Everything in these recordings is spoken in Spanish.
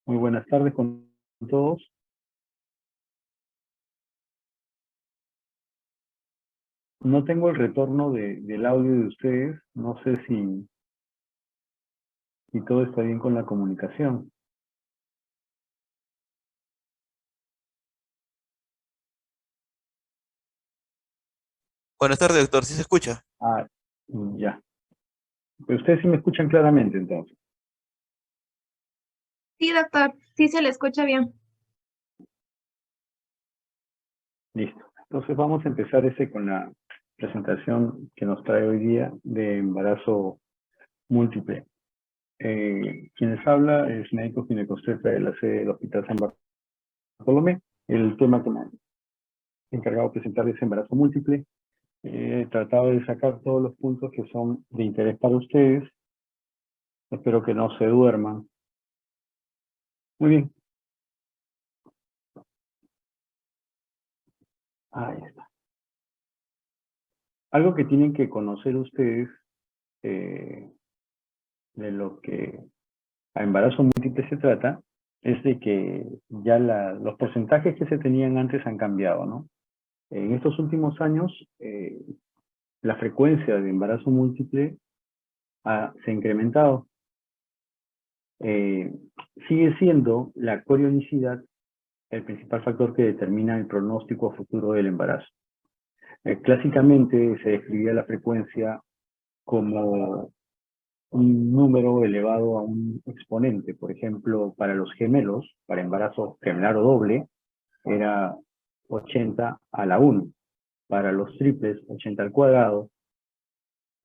Muy buenas tardes con todos. No tengo el retorno del audio de ustedes. No sé si todo está bien con la comunicación. Buenas tardes, doctor. ¿Sí se escucha? Ah, ya. Pero ustedes sí me escuchan claramente entonces. Sí, doctor, sí se le escucha bien. Listo. Entonces vamos a empezar con la presentación que nos trae hoy día de embarazo múltiple. Quien les habla es médico ginecobstetra de la sede del Hospital San Bartolomé. El tema que me he encargado de presentar es embarazo múltiple. He tratado de sacar todos los puntos que son de interés para ustedes. Espero que no se duerman. Muy bien. Ahí está. Algo que tienen que conocer ustedes de lo que a embarazo múltiple se trata es de que ya los porcentajes que se tenían antes han cambiado, ¿no? En estos últimos años, la frecuencia de embarazo múltiple se ha incrementado. Sigue siendo la corionicidad el principal factor que determina el pronóstico futuro del embarazo. Clásicamente se describía la frecuencia como un número elevado a un exponente. Por ejemplo, para los gemelos, para embarazo gemelar o doble, era 80 a la 1. Para los triples, 80 al cuadrado,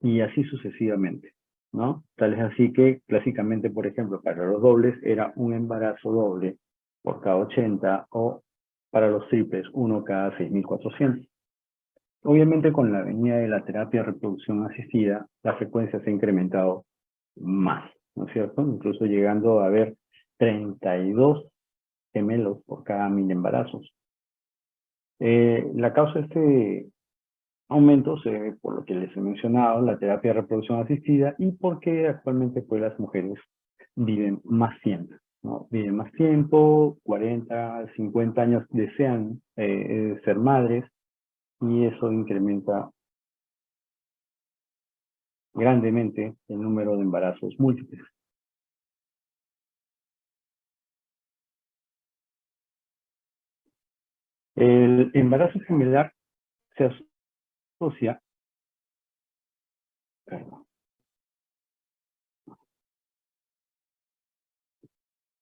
y así sucesivamente, ¿no? Tal es así que, clásicamente, por ejemplo, para los dobles era un embarazo doble por cada 80, o para los triples, uno cada 6.400. Obviamente, con la venida de la terapia de reproducción asistida, la frecuencia se ha incrementado más, ¿no es cierto? Incluso llegando a haber 32 gemelos por cada 1.000 embarazos. La causa de este aumento se ve por lo que les he mencionado, la terapia de reproducción asistida, y porque actualmente pues las mujeres viven más tiempo, ¿no? Viven más tiempo, 40, 50 años desean ser madres, y eso incrementa grandemente el número de embarazos múltiples. El embarazo gemelar se asocia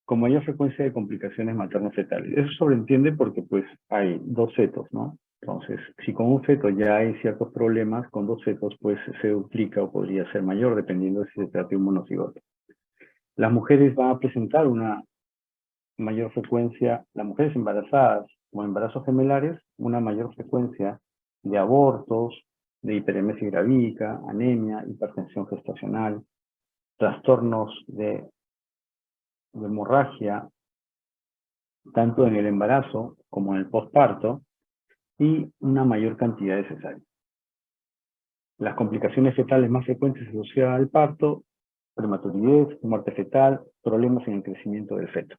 con mayor frecuencia de complicaciones materno-fetales. Eso sobreentiende porque pues hay dos fetos, ¿no? Entonces, si con un feto ya hay ciertos problemas, con dos fetos pues se duplica o podría ser mayor, dependiendo de si se trata de un monocigote. Las mujeres van a presentar una mayor frecuencia, las mujeres embarazadas o embarazos gemelares, una mayor frecuencia de abortos, de hiperemesis gravídica, anemia, hipertensión gestacional, trastornos de hemorragia, tanto en el embarazo como en el posparto, y una mayor cantidad de cesáreas. Las complicaciones fetales más frecuentes asociadas al parto: prematuridad, muerte fetal, problemas en el crecimiento del feto.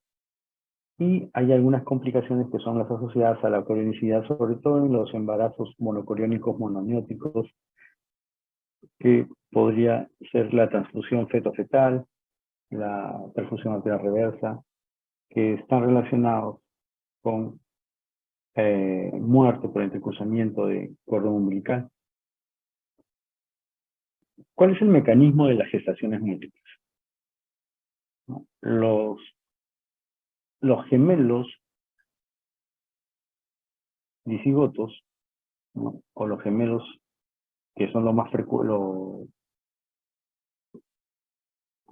Y hay algunas complicaciones que son las asociadas a la corionicidad, sobre todo en los embarazos monocoriónicos monoamnióticos, que podría ser la transfusión feto-fetal, la perfusión arterial reversa, que están relacionados con muerte por entrecruzamiento de cordón umbilical. ¿Cuál es el mecanismo de las gestaciones múltiples? ¿No? Los gemelos dicigotos, ¿no? O los gemelos que son los más frecuentes,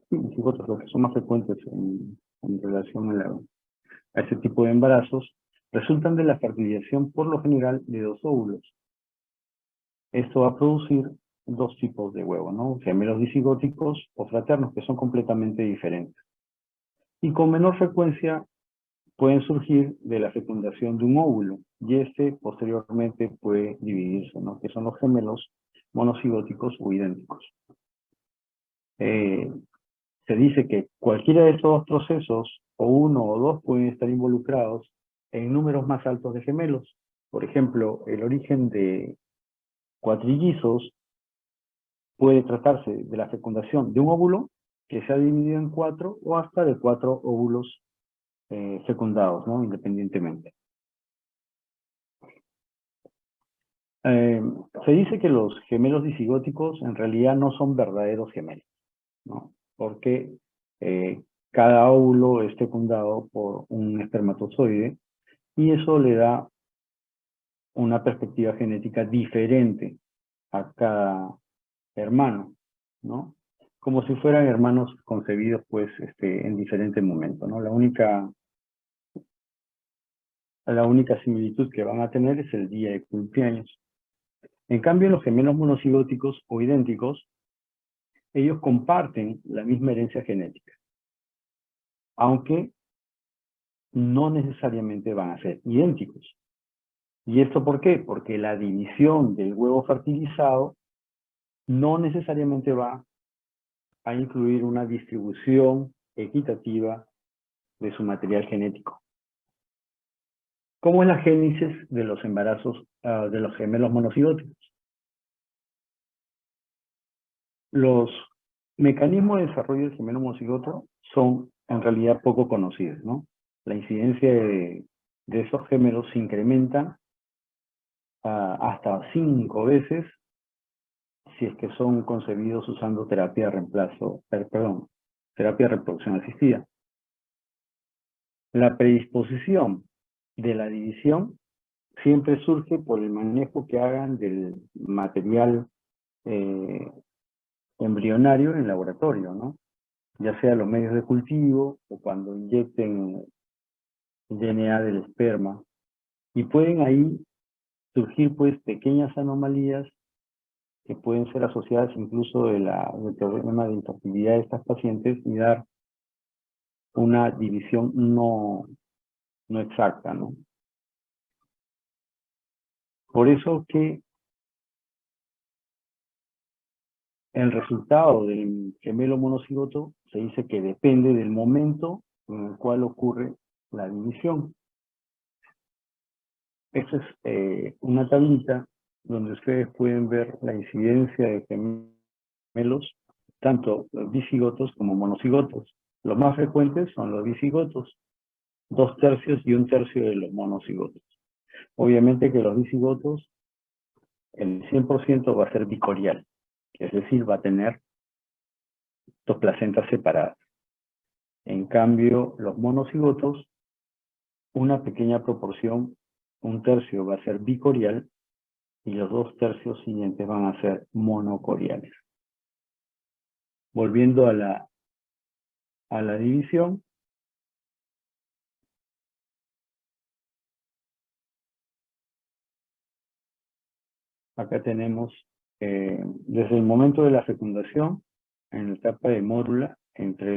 dicigotos, los que son más frecuentes en relación a ese tipo de embarazos, resultan de la fertilización por lo general de dos óvulos. Esto va a producir dos tipos de huevos, ¿no? Gemelos disigóticos o fraternos, que son completamente diferentes. Y con menor frecuencia pueden surgir de la fecundación de un óvulo, y este posteriormente puede dividirse, ¿no? Que son los gemelos monocigóticos o idénticos. se dice que cualquiera de estos dos procesos, o uno o dos, pueden estar involucrados en números más altos de gemelos. Por ejemplo, el origen de cuatrillizos puede tratarse de la fecundación de un óvulo que se ha dividido en 4 o hasta de 4 óvulos fecundados, ¿no? Independientemente. Se dice que los gemelos disigóticos en realidad no son verdaderos gemelos, ¿no? Porque cada óvulo es fecundado por un espermatozoide y eso le da una perspectiva genética diferente a cada hermano, ¿no? Como si fueran hermanos concebidos, pues, en diferentes momentos, ¿no? La única similitud que van a tener es el día de cumpleaños. En cambio, los gemelos monocigóticos o idénticos, ellos comparten la misma herencia genética, aunque no necesariamente van a ser idénticos. ¿Y esto por qué? Porque la división del huevo fertilizado no necesariamente va a incluir una distribución equitativa de su material genético. ¿Cómo es la génesis de los embarazos de los gemelos monocigóticos? Los mecanismos de desarrollo del gemelo monocigoto son en realidad poco conocidos, ¿no? La incidencia de esos gemelos se incrementa hasta 5 veces si es que son concebidos usando terapia de reemplazo, terapia de reproducción asistida. La predisposición de la división siempre surge por el manejo que hagan del material embrionario en laboratorio, ¿no? Ya sea los medios de cultivo o cuando inyecten el DNA del esperma. Y pueden ahí surgir pues pequeñas anomalías que pueden ser asociadas incluso del problema de infertilidad de estas pacientes y dar una división no exacta, ¿no? Por eso que el resultado del gemelo monocigoto se dice que depende del momento en el cual ocurre la división. Esta es una tablita donde ustedes pueden ver la incidencia de gemelos, tanto dicigotos como monocigotos. Los más frecuentes son los dicigotos, 2/3 y 1/3 de los monocigotos. Obviamente que los dicigotos, el 100% va a ser bicorial, es decir, va a tener dos placentas separadas. En cambio, los monocigotos, una pequeña proporción, 1/3 va a ser bicorial y los 2/3 siguientes van a ser monocoriales. Volviendo a la división, acá tenemos desde el momento de la fecundación, en la etapa de mórula, desde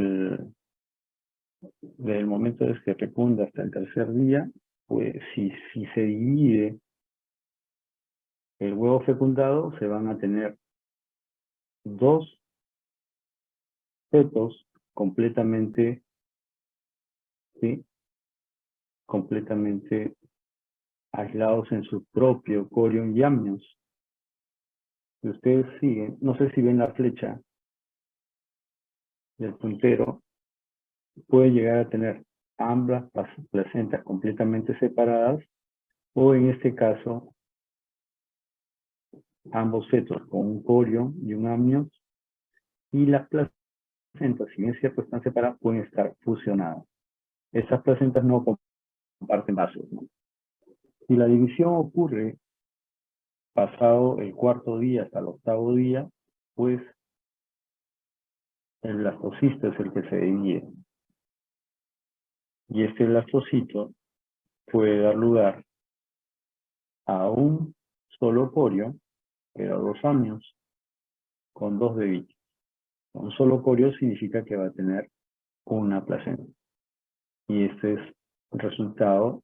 el momento de que se fecunda hasta el 3er día, pues si se divide el huevo fecundado, se van a tener 2 fetos completamente, ¿sí? Completamente aislados en su propio corion y amnios. Si ustedes siguen, no sé si ven la flecha del puntero, puede llegar a tener ambas placentas completamente separadas, o en este caso, ambos fetos con un corion y un amnios, y las placentas, si bien es cierto están separadas, pueden estar fusionadas. Esas placentas no comparten vasos, ¿no? Si la división ocurre pasado el 4.º día hasta el 8.º día, pues el blastocisto es el que se divide. Y este blastocito puede dar lugar a un solo corio, pero a 2 amnios, con 2 bebitos. Un solo corio significa que va a tener una placenta. Y este es el resultado,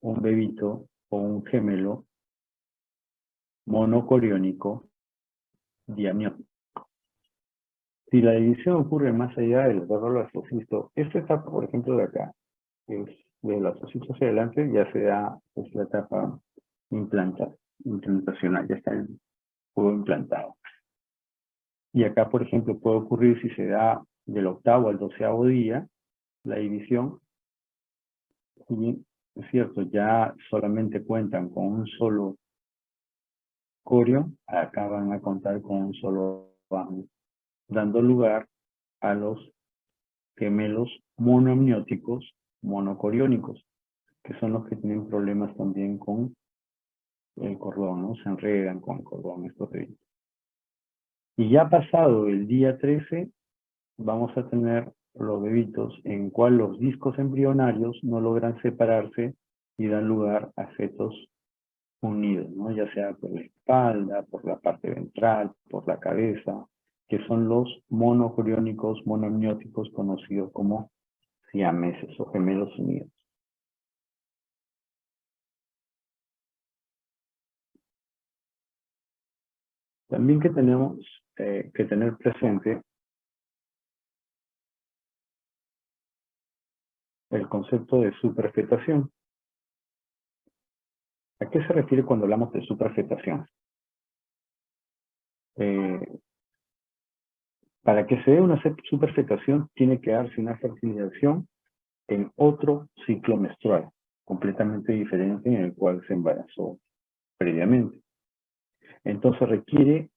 un bebito o un gemelo monocoriónico diamniótico. Si la división ocurre más allá del blastocisto, esta etapa, por ejemplo, de acá, que es de blastocisto hacia adelante, ya se da, es la etapa implantacional, ya está el juego implantado. Y acá, por ejemplo, puede ocurrir si se da del 8º al 12º día, la división, si bien es cierto, ya solamente cuentan con un solo corio, acá van a contar con un solo vamo, dando lugar a los gemelos monoamnióticos monocoriónicos, que son los que tienen problemas también con el cordón, ¿no? Se enredan con el cordón estos bebitos. Y ya pasado el día 13, vamos a tener los bebitos en cual los discos embrionarios no logran separarse y dan lugar a fetos unidos, ¿no? Ya sea por la espalda, por la parte ventral, por la cabeza, que son los monocoriónicos monoamnióticos conocidos como siameses o gemelos unidos. También que tenemos que tener presente el concepto de superfetación. ¿A qué se refiere cuando hablamos de superfetación? Para que se dé una superfetación, tiene que darse una fertilización en otro ciclo menstrual, completamente diferente en el cual se embarazó previamente. Entonces requiere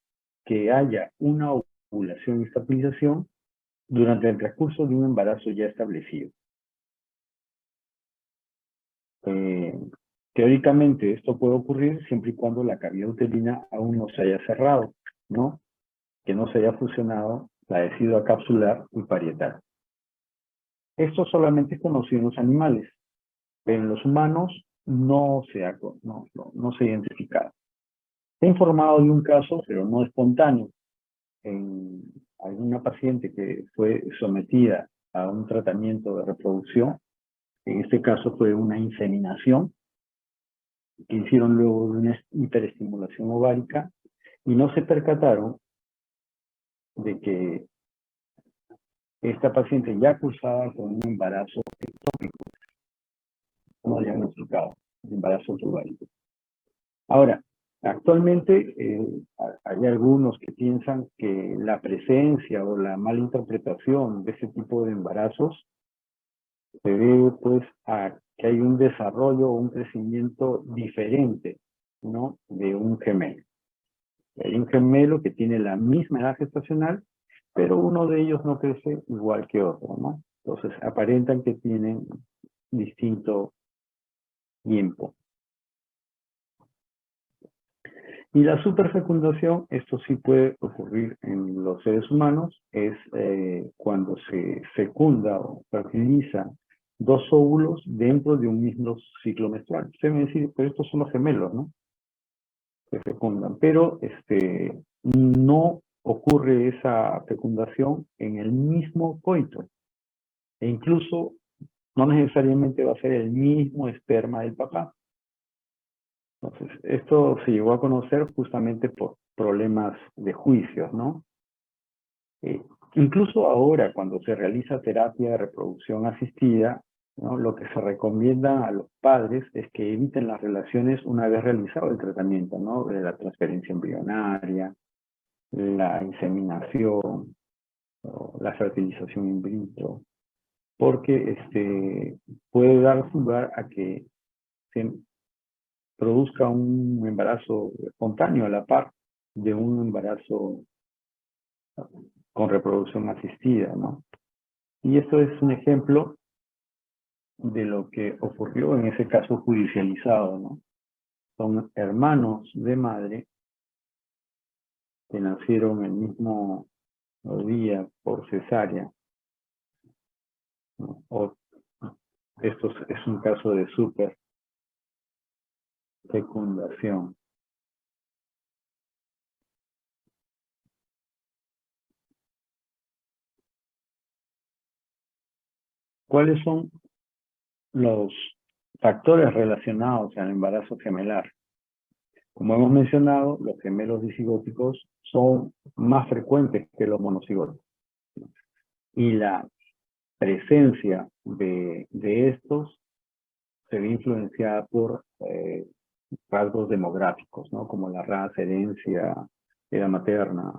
que haya una ovulación y fertilización durante el transcurso de un embarazo ya establecido. Teóricamente esto puede ocurrir siempre y cuando la cavidad uterina aún no se haya cerrado, ¿no? Que no se haya fusionado la decidua capsular y parietal. Esto solamente es conocido en los animales, pero en los humanos no se ha identificado. Se ha informado de un caso, pero no espontáneo, en alguna paciente que fue sometida a un tratamiento de reproducción. En este caso fue una inseminación que hicieron luego de una hiperestimulación ovárica y no se percataron de que esta paciente ya cursaba con un embarazo ectópico, no diagnosticado, un embarazo ovárico. Ahora, actualmente hay algunos que piensan que la presencia o la mala interpretación de ese tipo de embarazos se debe pues a que hay un desarrollo o un crecimiento diferente, ¿no? De un gemelo. Hay un gemelo que tiene la misma edad gestacional, pero uno de ellos no crece igual que otro, ¿no? Entonces aparentan que tienen distinto tiempo. Y la superfecundación, esto sí puede ocurrir en los seres humanos, es cuando se fecunda o fertiliza dos óvulos dentro de un mismo ciclo menstrual. Se me dice, pues estos son los gemelos, ¿no? Se fecundan, pero no ocurre esa fecundación en el mismo coito. E incluso no necesariamente va a ser el mismo esperma del papá. Entonces, esto se llegó a conocer justamente por problemas de juicios, ¿no? Incluso ahora, cuando se realiza terapia de reproducción asistida, ¿no? Lo que se recomienda a los padres es que eviten las relaciones una vez realizado el tratamiento, ¿no? De la transferencia embrionaria, la inseminación, o la fertilización in vitro, porque puede dar lugar a que se produzca un embarazo espontáneo a la par de un embarazo con reproducción asistida, ¿no? Y esto es un ejemplo de lo que ocurrió en ese caso judicializado, ¿no? Son hermanos de madre que nacieron el mismo día por cesárea, ¿no? Esto es un caso de superfecundación. ¿Cuáles son los factores relacionados al embarazo gemelar? Como hemos mencionado, los gemelos disigóticos son más frecuentes que los monocigóticos. Y la presencia de estos se ve influenciada por rasgos demográficos, ¿no? Como la raza, herencia, edad materna,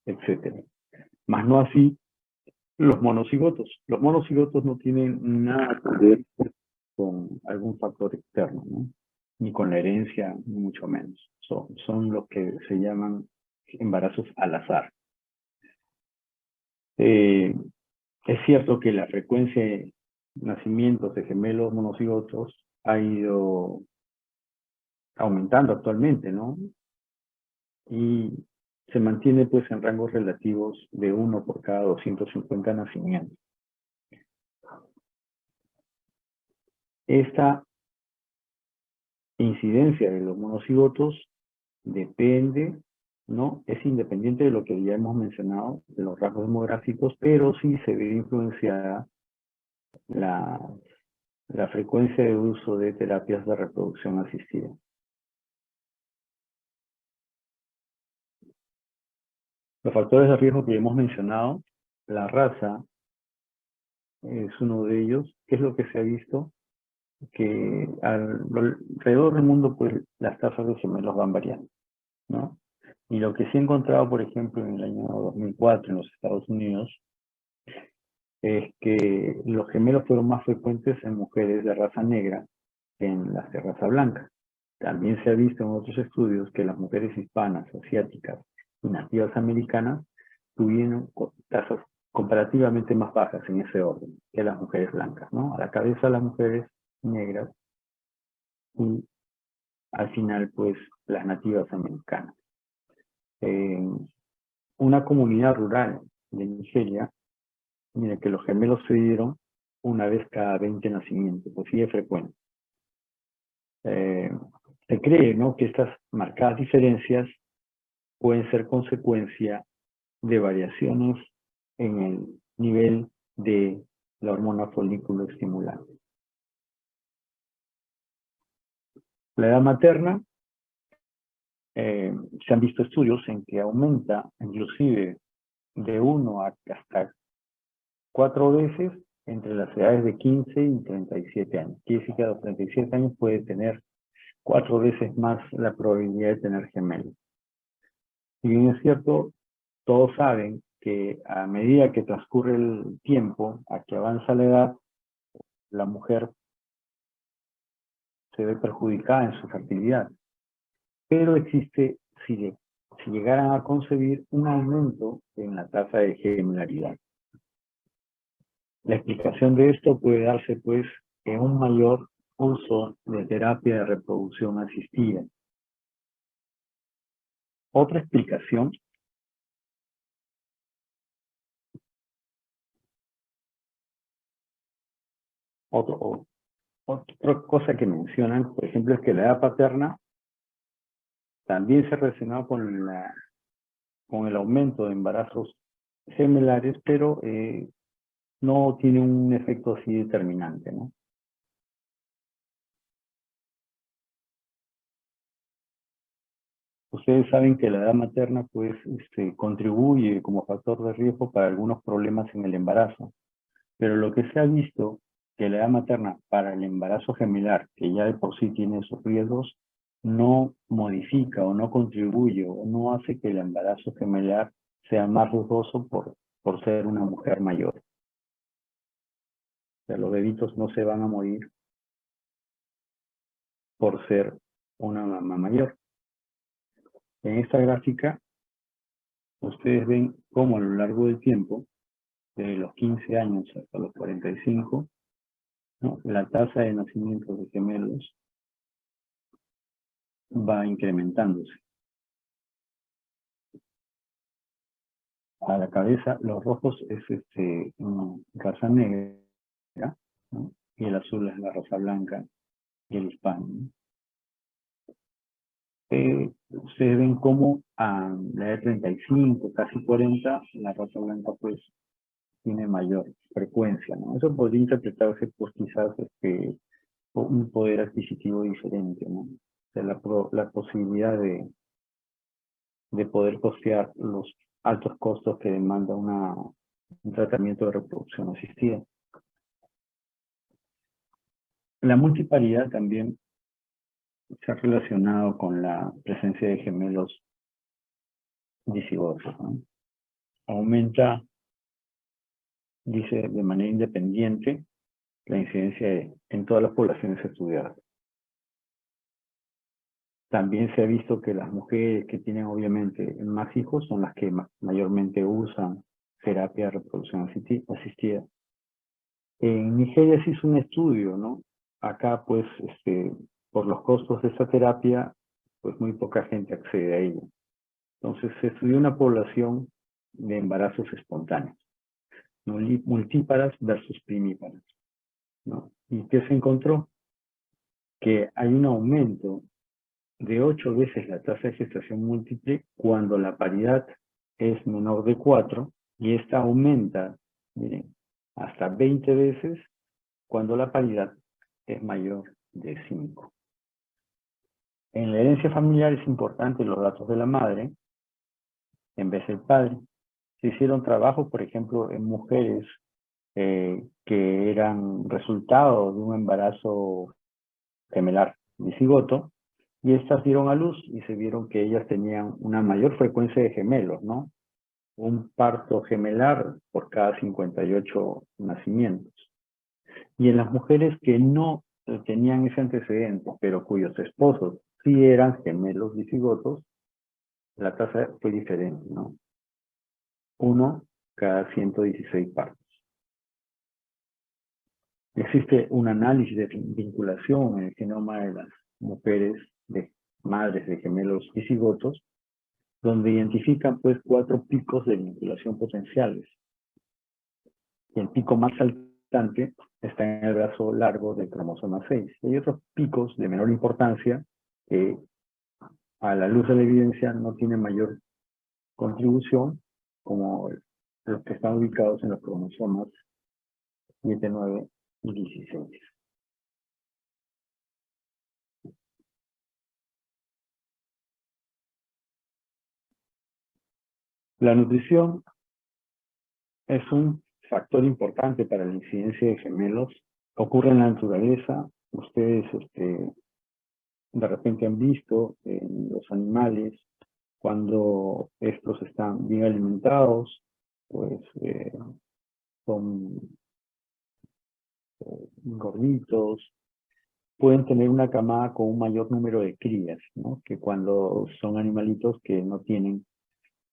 etcétera. Más no así los monocigotos. Los monocigotos no tienen nada que ver con algún factor externo, ¿no? Ni con la herencia, ni mucho menos. Son lo que se llaman embarazos al azar. Es cierto que la frecuencia de nacimientos de gemelos monocigotos ha ido aumentando actualmente, ¿no? Y se mantiene pues en rangos relativos de 1 por cada 250 nacimientos. Esta incidencia de los monocigotos depende, ¿no? Es independiente de lo que ya hemos mencionado, de los rasgos demográficos, pero sí se ve influenciada la frecuencia de uso de terapias de reproducción asistida. Los factores de riesgo que hemos mencionado, la raza es uno de ellos. ¿Qué es lo que se ha visto? Que alrededor del mundo, pues, las tasas de gemelos van variando, ¿no? Y lo que se ha encontrado, por ejemplo, en el año 2004 en los Estados Unidos, es que los gemelos fueron más frecuentes en mujeres de raza negra que en las de raza blanca. También se ha visto en otros estudios que las mujeres hispanas, asiáticas y nativas americanas tuvieron tasas comparativamente más bajas en ese orden que las mujeres blancas, ¿no? A la cabeza las mujeres negras y al final, pues, las nativas americanas. En una comunidad rural de Nigeria, mira que los gemelos se dieron una vez cada 20 nacimientos, pues sí es frecuente. Se cree, ¿no?, que estas marcadas diferencias pueden ser consecuencia de variaciones en el nivel de la hormona folículo estimulante. La edad materna, se han visto estudios en que aumenta inclusive de 1 hasta 4 veces entre las edades de 15 y 37 años. Quiere decir que a los 37 años puede tener 4 veces más la probabilidad de tener gemelos. Si bien es cierto, todos saben que a medida que transcurre el tiempo, a que avanza la edad, la mujer se ve perjudicada en su fertilidad. Pero existe, si llegaran a concebir, un aumento en la tasa de gemelaridad. La explicación de esto puede darse, pues, en un mayor uso de terapia de reproducción asistida. Otra explicación otra cosa que mencionan, por ejemplo, es que la edad paterna también se ha relacionado con el aumento de embarazos gemelares, pero no tiene un efecto así determinante, ¿no? Ustedes saben que la edad materna, pues, contribuye como factor de riesgo para algunos problemas en el embarazo. Pero lo que se ha visto, que la edad materna para el embarazo gemelar, que ya de por sí tiene sus riesgos, no modifica o no contribuye o no hace que el embarazo gemelar sea más riesgoso por ser una mujer mayor. O sea, los bebitos no se van a morir por ser una mamá mayor. En esta gráfica, ustedes ven cómo a lo largo del tiempo, de los 15 años hasta los 45, ¿no?, la tasa de nacimientos de gemelos va incrementándose. A la cabeza, los rojos es raza negra, ¿no?, y el azul es la raza blanca y el hispano, ¿no? Ustedes ven cómo a la edad de 35, casi 40, la raza blanca, pues, tiene mayor frecuencia, ¿no? Eso podría interpretarse por quizás un poder adquisitivo diferente, ¿no? O sea, la posibilidad de poder costear los altos costos que demanda una tratamiento de reproducción asistida. La multiparidad también se ha relacionado con la presencia de gemelos dicigotos, ¿no? Aumenta, dice, de manera independiente la incidencia en todas las poblaciones estudiadas. También se ha visto que las mujeres que tienen obviamente más hijos son las que mayormente usan terapia de reproducción asistida. En Nigeria se hizo un estudio, ¿no? Acá, pues, por los costos de esta terapia, pues muy poca gente accede a ella. Entonces, se estudió una población de embarazos espontáneos, ¿no? Multíparas versus primíparas, ¿no? ¿Y qué se encontró? Que hay un aumento de 8 veces la tasa de gestación múltiple cuando la paridad es menor de 4, y esta aumenta, miren, hasta 20 veces cuando la paridad es mayor de 5. En la herencia familiar es importante los datos de la madre en vez del padre. Se hicieron trabajos, por ejemplo, en mujeres que eran resultado de un embarazo gemelar dicigoto, y estas dieron a luz y se vieron que ellas tenían una mayor frecuencia de gemelos, ¿no? Un parto gemelar por cada 58 nacimientos. Y en las mujeres que no tenían ese antecedente, pero cuyos esposos sí eran gemelos dicigotos, la tasa fue diferente, ¿no? 1 cada 116 partos. Existe un análisis de vinculación en el genoma de las mujeres, de madres de gemelos dicigotos, donde identifican pues 4 picos de vinculación potenciales. Y el pico más saltante está en el brazo largo del cromosoma 6. Y hay otros picos de menor importancia que a la luz de la evidencia no tienen mayor contribución, como los que están ubicados en los cromosomas 7, 9 y 16. La nutrición es un factor importante para la incidencia de gemelos. Ocurre en la naturaleza. Ustedes de repente han visto en los animales, cuando estos están bien alimentados, pues son gorditos, pueden tener una camada con un mayor número de crías, ¿no? Que cuando son animalitos que no tienen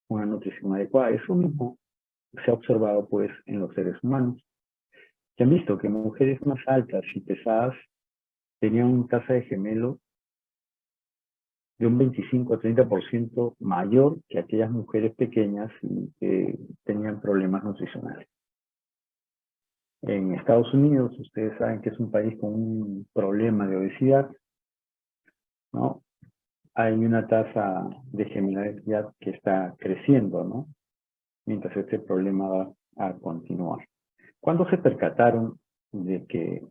una nutrición adecuada. Eso mismo se ha observado pues en los seres humanos. Se han visto que mujeres más altas y pesadas tenían una tasa de gemelos de un 25 a 30% mayor que aquellas mujeres pequeñas y que tenían problemas nutricionales. En Estados Unidos, ustedes saben que es un país con un problema de obesidad, ¿no? Hay una tasa de gemelaridad que está creciendo, ¿no? Mientras este problema va a continuar. ¿Cuándo se percataron de que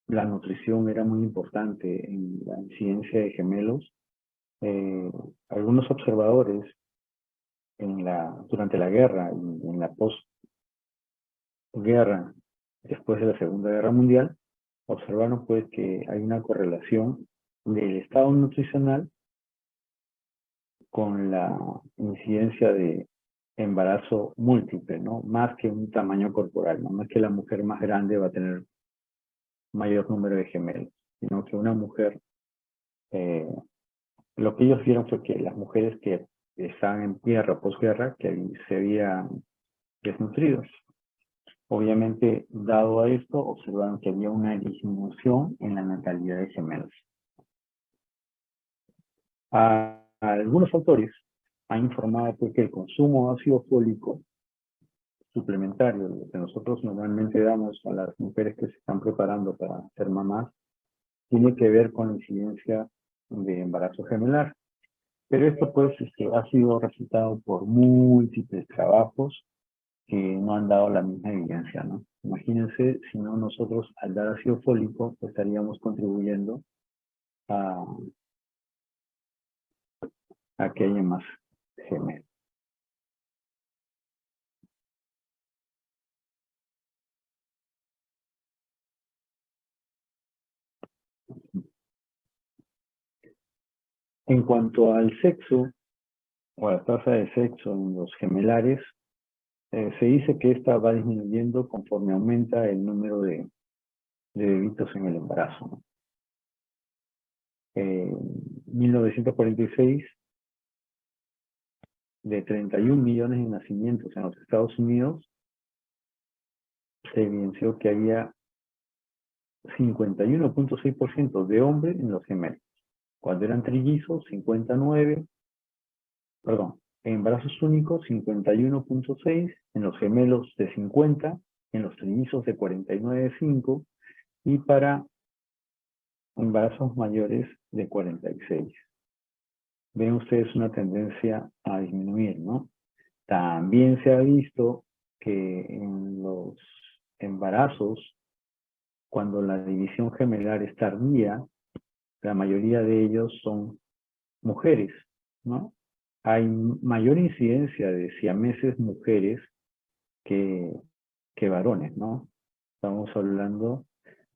la nutrición era muy importante en la incidencia de gemelos? Algunos observadores durante la guerra y en la posguerra, después de la Segunda Guerra Mundial, observaron pues que hay una correlación del estado nutricional con la incidencia de embarazo múltiple, ¿no? Más que un tamaño corporal, ¿no? No es que la mujer más grande va a tener mayor número de gemelos, sino que una mujer, lo que ellos vieron fue que las mujeres que estaban en guerra, posguerra, que se habían desnutrido. Obviamente, dado a esto, observaron que había una disminución en la natalidad de gemelos. Algunos autores han informado pues, que el consumo de ácido fólico suplementario, lo que nosotros normalmente damos a las mujeres que se están preparando para ser mamás, tiene que ver con la incidencia de embarazo gemelar. Pero esto pues ha sido resultado por múltiples trabajos que no han dado la misma evidencia, ¿no? Imagínense si no nosotros al dar ácido fólico estaríamos contribuyendo a que haya más gemelos. En cuanto al sexo, o a la tasa de sexo en los gemelares, se dice que esta va disminuyendo conforme aumenta el número de bebitos en el embarazo, ¿no? En 1946, de 31 millones de nacimientos en los Estados Unidos, se evidenció que había 51.6% de hombres en los gemelos. Cuando eran trillizos, 59, perdón, en embarazos únicos, 51.6, en los gemelos de 50, en los trillizos de 49.5, y para embarazos mayores de 46. Ven ustedes una tendencia a disminuir, ¿no? También se ha visto que en los embarazos, cuando la división gemelar es tardía, la mayoría de ellos son mujeres, ¿no? Hay mayor incidencia de siameses mujeres que varones, ¿no? Estamos hablando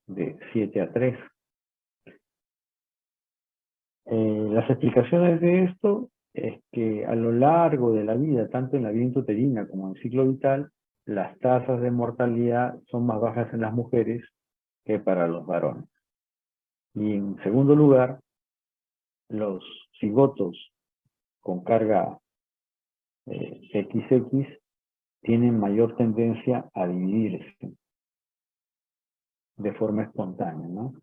de 7-3. Las explicaciones de esto es que a lo largo de la vida, tanto en la vida intrauterina como en el ciclo vital, las tasas de mortalidad son más bajas en las mujeres que para los varones. Y en segundo lugar, los cigotos con carga XX tienen mayor tendencia a dividirse de forma espontánea, ¿no?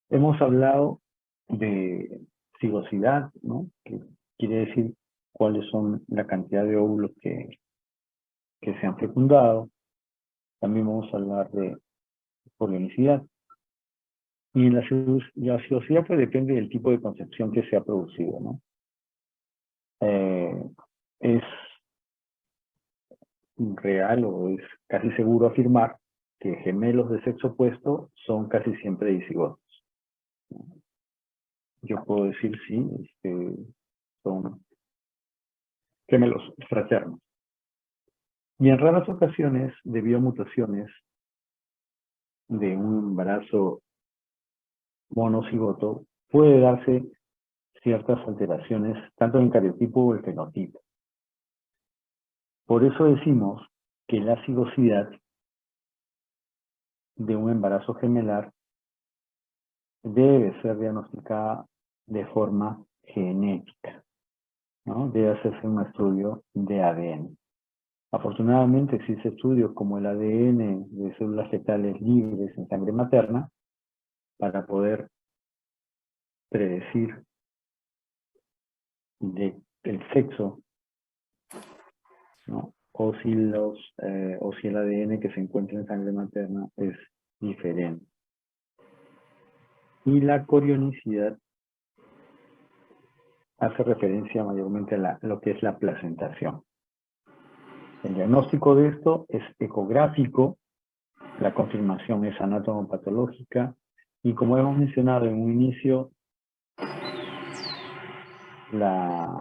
Hemos hablado de cigosidad, ¿no? Que quiere decir cuáles son la cantidad de óvulos que se han fecundado. También vamos a hablar de polionicidad. Y en la cigosidad pues depende del tipo de concepción que se ha producido, ¿no? Es real o es casi seguro afirmar que gemelos de sexo opuesto son casi siempre dicigotos. Yo puedo decir sí, son gemelos fraternos. Y en raras ocasiones, debido a mutaciones de un embarazo monocigoto, puede darse ciertas alteraciones, tanto en el cariotipo o el fenotipo. Por eso decimos que la cigosidad de un embarazo gemelar debe ser diagnosticada de forma genética, ¿no? Debe hacerse un estudio de ADN. Afortunadamente existe estudios como el ADN de células fetales libres en sangre materna para poder predecir el sexo, ¿no? O si el ADN que se encuentra en sangre materna es diferente. Y la corionicidad hace referencia mayormente a lo que es la placentación. El diagnóstico de esto es ecográfico, la confirmación es anatomopatológica, y como hemos mencionado en un inicio, las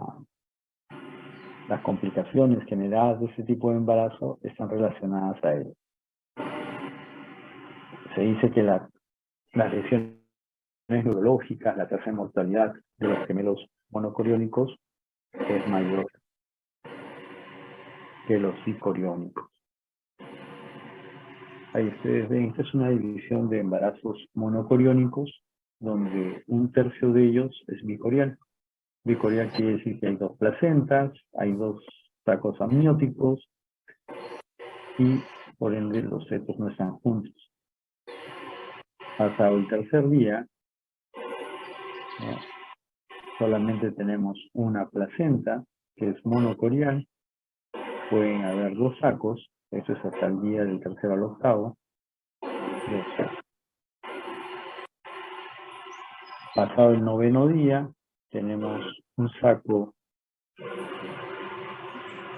complicaciones generadas de este tipo de embarazo están relacionadas a él. Se dice que las lesiones neurológicas, la tasa de mortalidad de los gemelos monocoriónicos es mayor que los bicoriónicos. Ahí ustedes ven, esta es una división de embarazos monocoriónicos, donde un tercio de ellos es bicorial. Bicorial quiere decir que hay dos placentas, hay dos sacos amnióticos, y por ende los fetos no están juntos. Pasado el tercer día, ¿no? Solamente tenemos una placenta, que es monocorial. Pueden haber dos sacos, eso es hasta el día del tercero al octavo. Dos sacos. Pasado el noveno día, tenemos un saco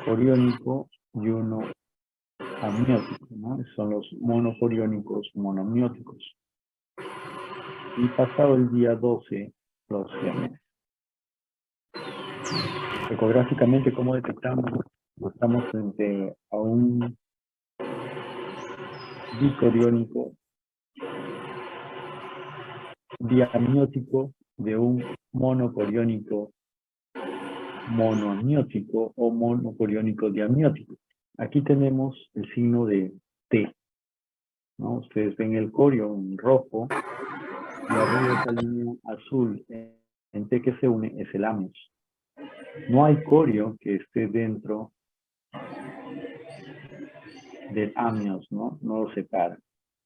coriónico y uno amniótico, ¿no? Son los monocoriónicos monoamnióticos. Y pasado el día 12, los gemelos. Ecográficamente, ¿cómo detectamos? Estamos frente a un bicoriónico diamniótico de un monocoriónico monoamniótico o monocoriónico diamniótico. Aquí tenemos el signo de T, ¿no? Ustedes ven el corio en rojo y arriba esa línea azul en T que se une es el amios. No hay corio que esté dentro del amios, ¿no? No lo separa.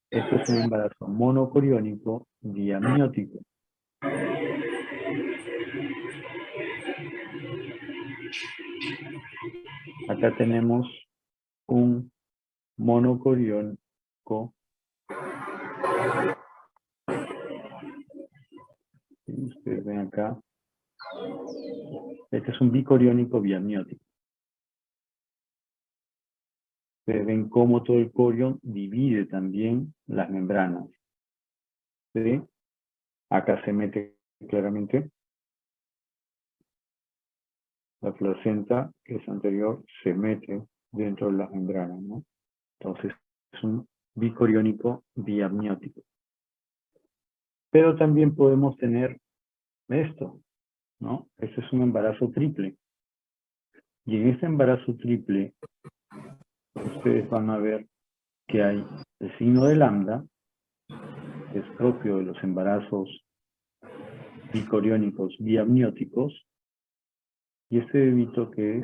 Esto es un embarazo monocoriónico diamniótico. Acá tenemos un monocoriónico. Ustedes ven acá. Este es un bicoriónico biamniótico. Ustedes ven cómo todo el corio divide también las membranas. ¿Sí? Acá se mete claramente la placenta, que es anterior, se mete dentro de las membranas, ¿no? Entonces, es un bicoriónico biamniótico. Pero también podemos tener esto, ¿no? Este es un embarazo triple. Y en este embarazo triple, ustedes van a ver que hay el signo de lambda, que es propio de los embarazos bicoriónicos biamnióticos, y este bebito que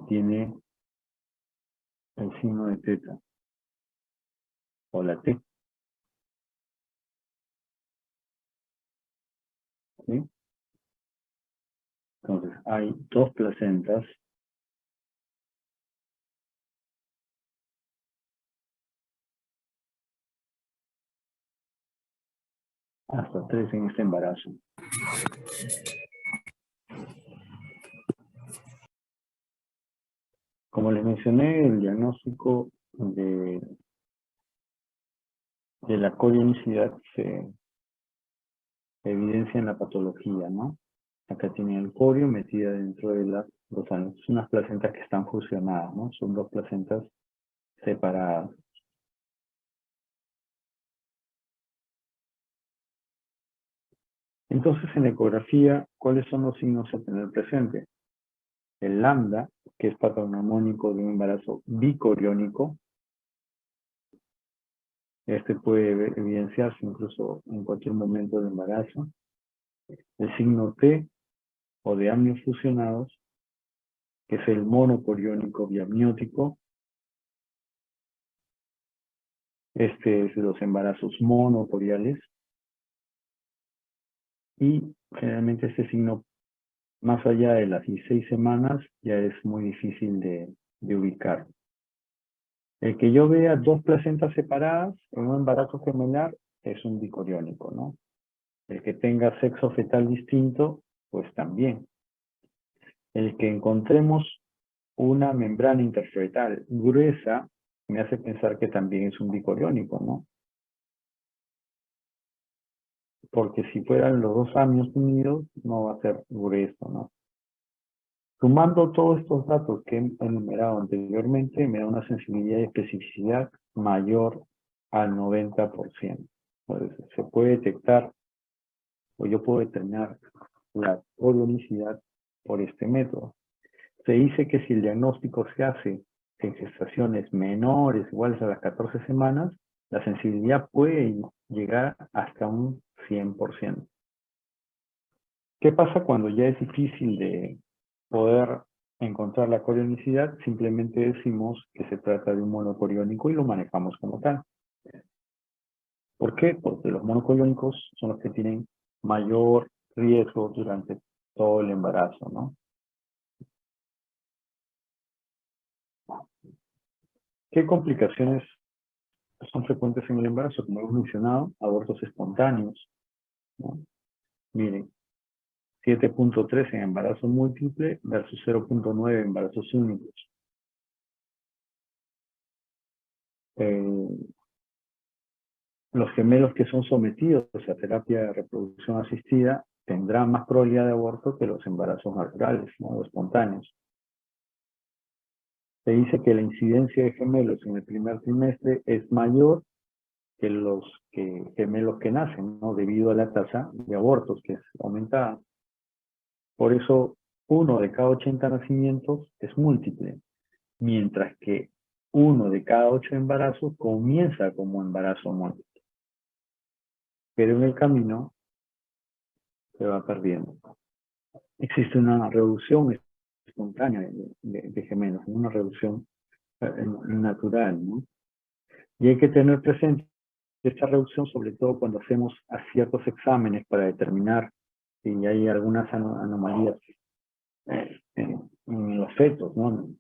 tiene el signo de teta, o la T, ¿sí? Entonces, hay dos placentas hasta 3 en este embarazo. Como les mencioné, el diagnóstico de la corionicidad se evidencia en la patología, ¿no? Acá tienen el corio metida dentro de las dos anos. Son unas placentas que están fusionadas, ¿no? Son dos placentas separadas. Entonces, en la ecografía, ¿cuáles son los signos a tener presente? El lambda, que es patognomónico de un embarazo bicoriónico. Este puede evidenciarse incluso en cualquier momento del embarazo. El signo T, o de amnios fusionados, que es el monocoriónico biamniótico. Este es de los embarazos monocoriales. Y generalmente este signo, más allá de las 16 semanas, ya es muy difícil de ubicar. El que yo vea dos placentas separadas en un embarazo gemelar es un bicoriónico, ¿no? El que tenga sexo fetal distinto, pues también. El que encontremos una membrana interfetal gruesa me hace pensar que también es un bicoriónico, ¿no? Porque si fueran los dos amnios unidos, no va a ser grueso, ¿no? Sumando todos estos datos que he enumerado anteriormente, me da una sensibilidad y especificidad mayor al 90%. Entonces, se puede detectar, o yo puedo determinar la corionicidad por este método. Se dice que si el diagnóstico se hace en gestaciones menores, iguales a las 14 semanas, la sensibilidad puede llegar hasta un 100%. ¿Qué pasa cuando ya es difícil de poder encontrar la corionicidad? Simplemente decimos que se trata de un monocoriónico y lo manejamos como tal. ¿Por qué? Porque los monocoriónicos son los que tienen mayor riesgo durante todo el embarazo, ¿no? ¿Qué complicaciones son frecuentes en el embarazo? Como hemos mencionado, abortos espontáneos, ¿no? Miren, 7.3 en embarazo múltiple versus 0.9 en embarazos únicos. Los gemelos que son sometidos a terapia de reproducción asistida tendrán más probabilidad de aborto que los embarazos naturales, ¿no? O espontáneos. Se dice que la incidencia de gemelos en el primer trimestre es mayor gemelos que nacen, ¿no? Debido a la tasa de abortos que es aumentada. Por eso, 1 de cada 80 nacimientos es múltiple, mientras que 1 de cada 8 embarazos comienza como embarazo múltiple. Pero en el camino se va perdiendo. Existe una reducción espontánea de gemelos, una reducción natural, ¿no? Y hay que tener presente esta reducción, sobre todo cuando hacemos ciertos exámenes para determinar si hay algunas anomalías en los fetos, ¿no?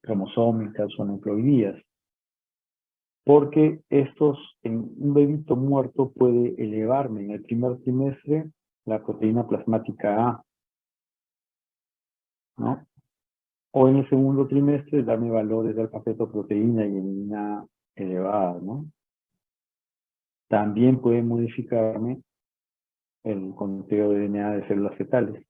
Cromosómicas o aneuploidías. Porque en un bebito muerto puede elevarme en el primer trimestre la proteína plasmática A, ¿no? O en el segundo trimestre darme valores de alfa-fetoproteína y hemoglobina elevadas, ¿no? También puede modificarme el conteo de DNA de células fetales.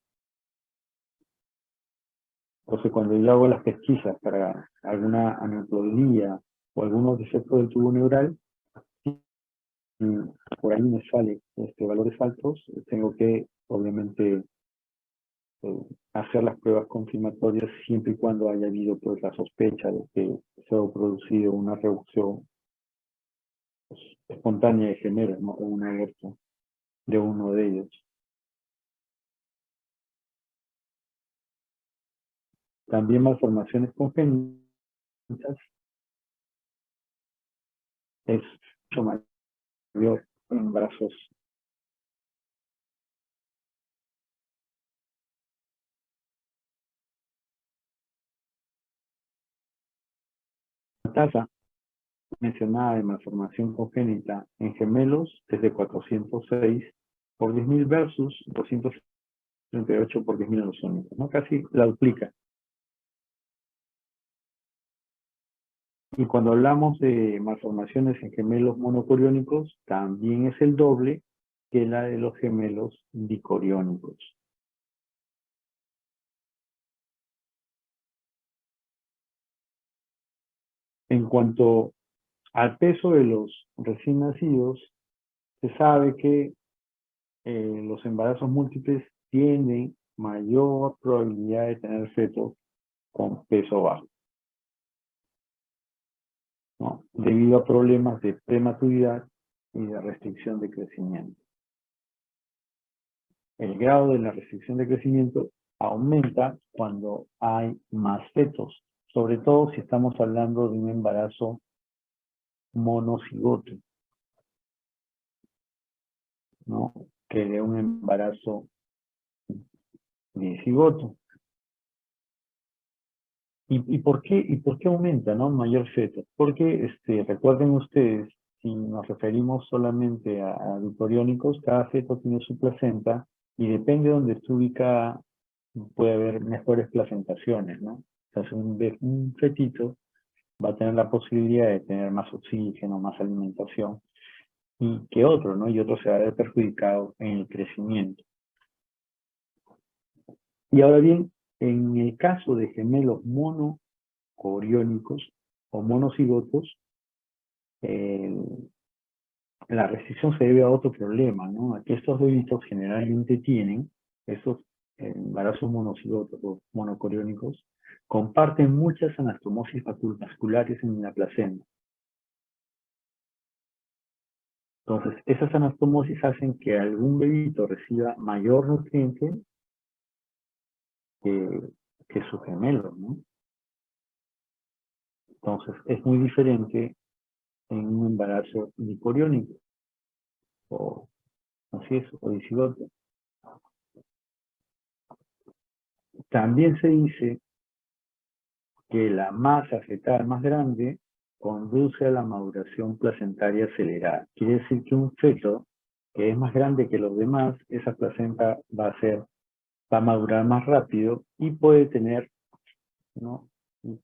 Entonces, cuando yo hago las pesquisas para alguna aneuploidía o algunos defectos del tubo neural, y por ahí me sale valores altos, tengo que, obviamente, hacer las pruebas confirmatorias siempre y cuando haya habido pues la sospecha de que se ha producido una reducción espontánea de gemelos, ¿no? O un aborto de uno de ellos. También malformaciones congénitas es mucho mayor en embarazos. La tasa mencionada de malformación congénita en gemelos es de 406 por 10.000 versus 238 por 10.000 en los únicos, ¿no? Casi la duplica. Y cuando hablamos de malformaciones en gemelos monocoriónicos, también es el doble que la de los gemelos dicoriónicos. En cuanto al peso de los recién nacidos, se sabe que los embarazos múltiples tienen mayor probabilidad de tener fetos con peso bajo, ¿no? Debido a problemas de prematuridad y de restricción de crecimiento. El grado de la restricción de crecimiento aumenta cuando hay más fetos, sobre todo si estamos hablando de un embarazo monocigoto, ¿no? Que de un embarazo dicigoto. ¿Y por qué aumenta, no? Mayor feto? Porque recuerden ustedes, si nos referimos solamente a dicoriónicos, cada feto tiene su placenta y depende de donde esté ubicada, puede haber mejores placentaciones, ¿no? Entonces un fetito va a tener la posibilidad de tener más oxígeno, más alimentación, y que otro, ¿no? Y otro se va a ver perjudicado en el crecimiento. Y ahora bien, en el caso de gemelos monocoriónicos o monocigotos, la restricción se debe a otro problema, ¿no? Que estos bebitos generalmente tienen, estos embarazos monocigotos o monocoriónicos, comparten muchas anastomosis vasculares en la placenta. Entonces, esas anastomosis hacen que algún bebito reciba mayor nutriente que su gemelo, ¿no? Entonces, es muy diferente en un embarazo dicoriónico, o así es, o dicigoto. También se dice que la masa fetal más grande conduce a la maduración placentaria acelerada. Quiere decir que un feto que es más grande que los demás, esa placenta va a madurar más rápido y puede tener, ¿no?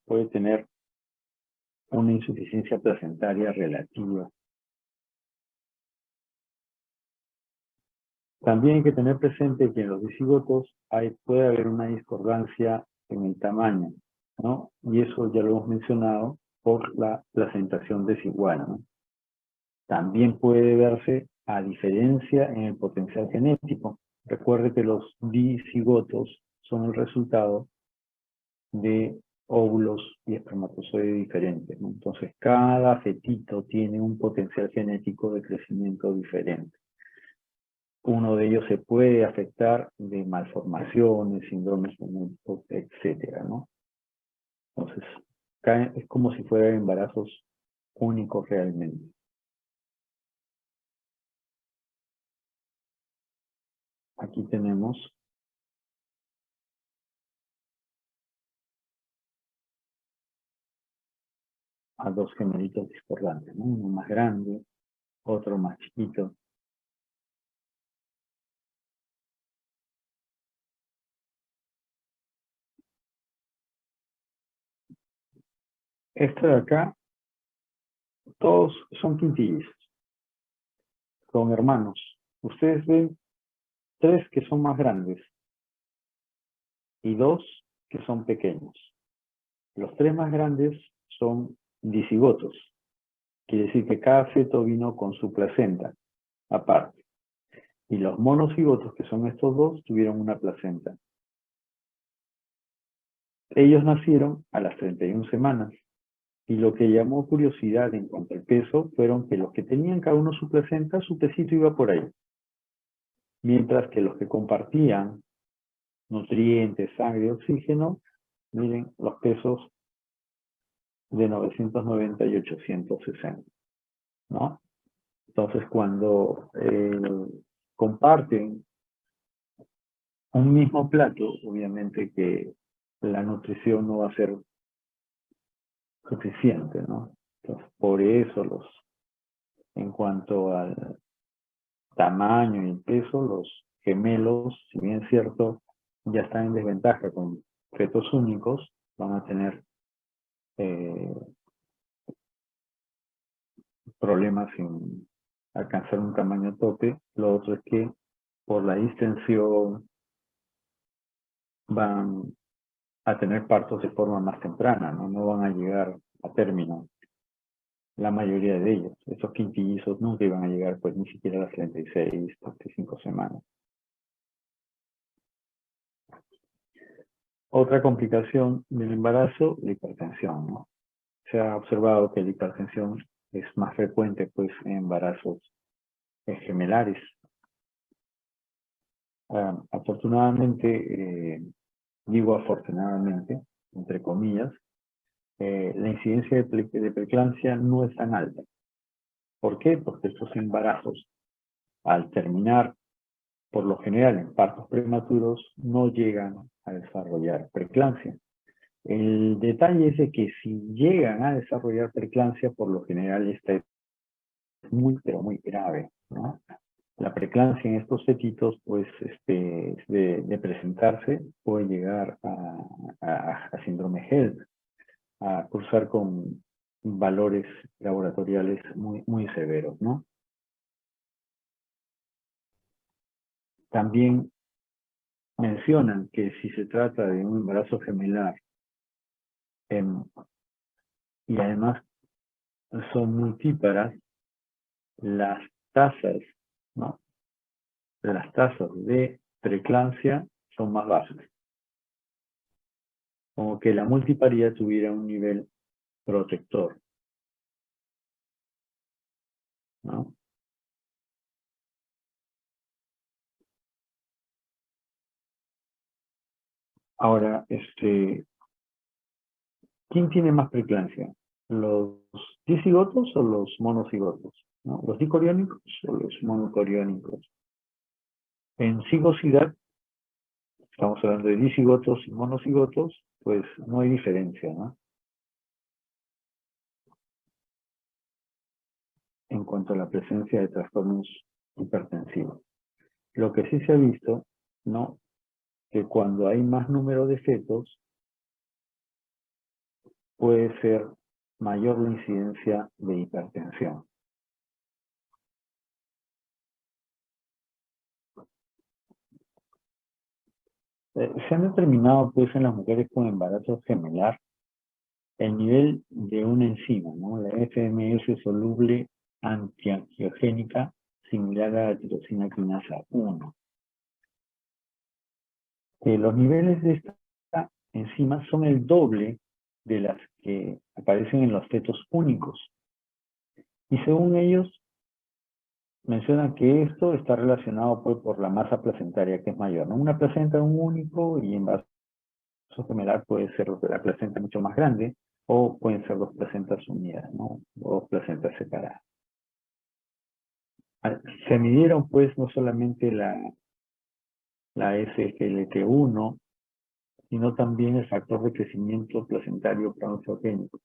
Puede tener una insuficiencia placentaria relativa. También hay que tener presente que en los dicigotos puede haber una discordancia en el tamaño, ¿no? Y eso ya lo hemos mencionado por la placentación desigual, ¿no? También puede verse a diferencia en el potencial genético. Recuerde que los dicigotos son el resultado de óvulos y espermatozoides diferentes, ¿no? Entonces, cada fetito tiene un potencial genético de crecimiento diferente. Uno de ellos se puede afectar de malformaciones, síndromes genéticos, etcétera, ¿no? Entonces, es como si fueran embarazos únicos realmente. Aquí tenemos a dos gemelitos discordantes, ¿no? Uno más grande, otro más chiquito. Esto de acá, todos son quintillizos, son hermanos. Ustedes ven 3 que son más grandes y 2 que son pequeños. Los 3 más grandes son dicigotos. Quiere decir que cada feto vino con su placenta aparte. Y los monocigotos, que son estos dos, tuvieron una placenta. Ellos nacieron a las 31 semanas. Y lo que llamó curiosidad en cuanto al peso fueron que los que tenían cada uno su placenta, su pesito iba por ahí. Mientras que los que compartían nutrientes, sangre y oxígeno, miren los pesos de 990 y 860, ¿no? Entonces, cuando comparten un mismo plato, obviamente que la nutrición no va a ser suficiente, ¿no? Entonces, por eso en cuanto al tamaño y peso, los gemelos, si bien es cierto, ya están en desventaja con fetos únicos, van a tener problemas en alcanzar un tamaño tope. Lo otro es que por la distensión van a tener partos de forma más temprana, ¿no? No van a llegar a término la mayoría de ellos. Esos quintillizos nunca iban a llegar pues ni siquiera a las 36, 35 semanas. Otra complicación del embarazo, la hipertensión, ¿no? Se ha observado que la hipertensión es más frecuente pues en embarazos gemelares. Afortunadamente, digo afortunadamente, entre comillas, la incidencia de preeclampsia no es tan alta. ¿Por qué? Porque estos embarazos, al terminar, por lo general en partos prematuros, no llegan a desarrollar preeclampsia. El detalle es de que si llegan a desarrollar preeclampsia, por lo general esta es muy, pero muy grave, ¿no? La preeclampsia en estos fetitos, pues, de presentarse, puede llegar a síndrome HELLP, a cursar con valores laboratoriales muy, muy severos, ¿no? También mencionan que si se trata de un embarazo gemelar y además son multíparas, las tasas, ¿no? Las tasas de preeclampsia son más bajas. Como que la multiparidad tuviera un nivel protector, ¿no? Ahora, ¿quién tiene más preeclampsia? ¿Los dicigotos o los monocigotos? ¿No? ¿Los dicoriónicos o los monocoriónicos? En cigosidad, estamos hablando de dicigotos y monocigotos, pues no hay diferencia, ¿no? En cuanto a la presencia de trastornos hipertensivos. Lo que sí se ha visto, ¿no? Que cuando hay más número de fetos, puede ser mayor la incidencia de hipertensión. Se han determinado, pues, en las mujeres con embarazo gemelar, el nivel de una enzima, ¿no? La FMS soluble antiangiogénica similar a la tirosina quinasa 1. Los niveles de esta enzima son el doble de las que aparecen en los fetos únicos. Y según ellos, mencionan que esto está relacionado pues, por la masa placentaria, que es mayor, ¿no? Una placenta un único y en vaso gemelar puede ser la placenta mucho más grande, o pueden ser dos placentas unidas, ¿no? O dos placentas separadas. Se midieron, pues, no solamente la SGLT1, sino también el factor de crecimiento placentario proangiogénico.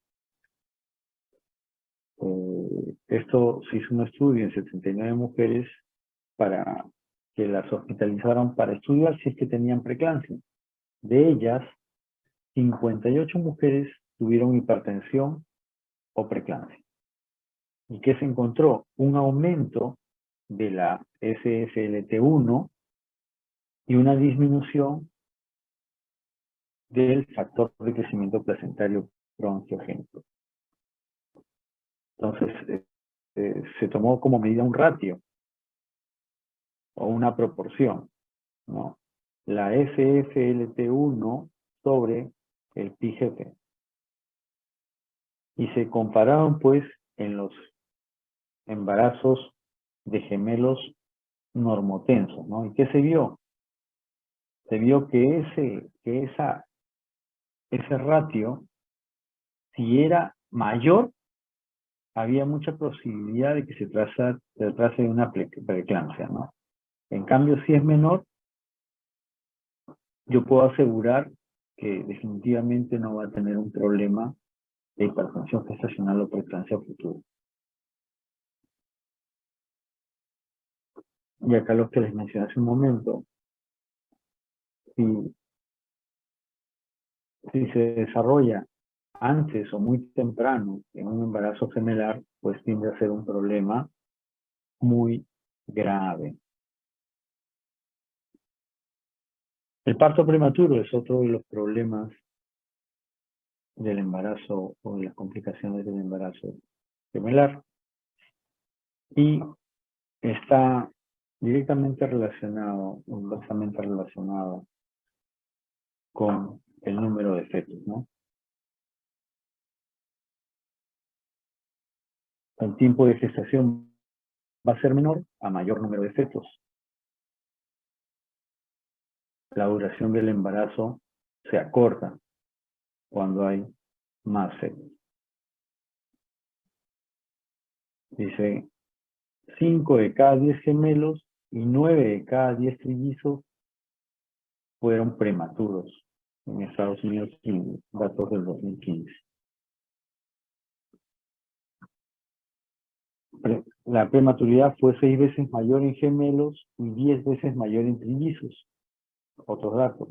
Esto se hizo un estudio en 79 mujeres para que las hospitalizaron para estudiar si es que tenían preeclampsia. De ellas, 58 mujeres tuvieron hipertensión o preeclampsia. ¿Y qué se encontró? Un aumento de la SGLT1 y una disminución del factor de crecimiento placentario proangiogénico. Entonces, se tomó como medida un ratio o una proporción, ¿no? La SGLT1 sobre el PIGT. Y se compararon, pues, en los embarazos de gemelos normotensos, ¿no? ¿Y qué se vio? Se vio que ese ratio, si era mayor, había mucha posibilidad de que se tratase de una preeclampsia, ¿no? En cambio, si es menor, yo puedo asegurar que definitivamente no va a tener un problema de hipertensión gestacional o preeclampsia futura. Y acá lo que les mencioné hace un momento, si se desarrolla antes o muy temprano en un embarazo gemelar, pues tiende a ser un problema muy grave. El parto prematuro es otro de los problemas del embarazo o de las complicaciones del embarazo gemelar y está directamente relacionado, inversamente relacionado con el número de fetos, ¿no? El tiempo de gestación va a ser menor a mayor número de fetos. La duración del embarazo se acorta cuando hay más fetos. Dice, 5 de cada 10 gemelos y 9 de cada 10 trillizos fueron prematuros en Estados Unidos, en datos del 2015. La prematuridad fue 6 veces mayor en gemelos y 10 veces mayor en trillizos. Otros datos.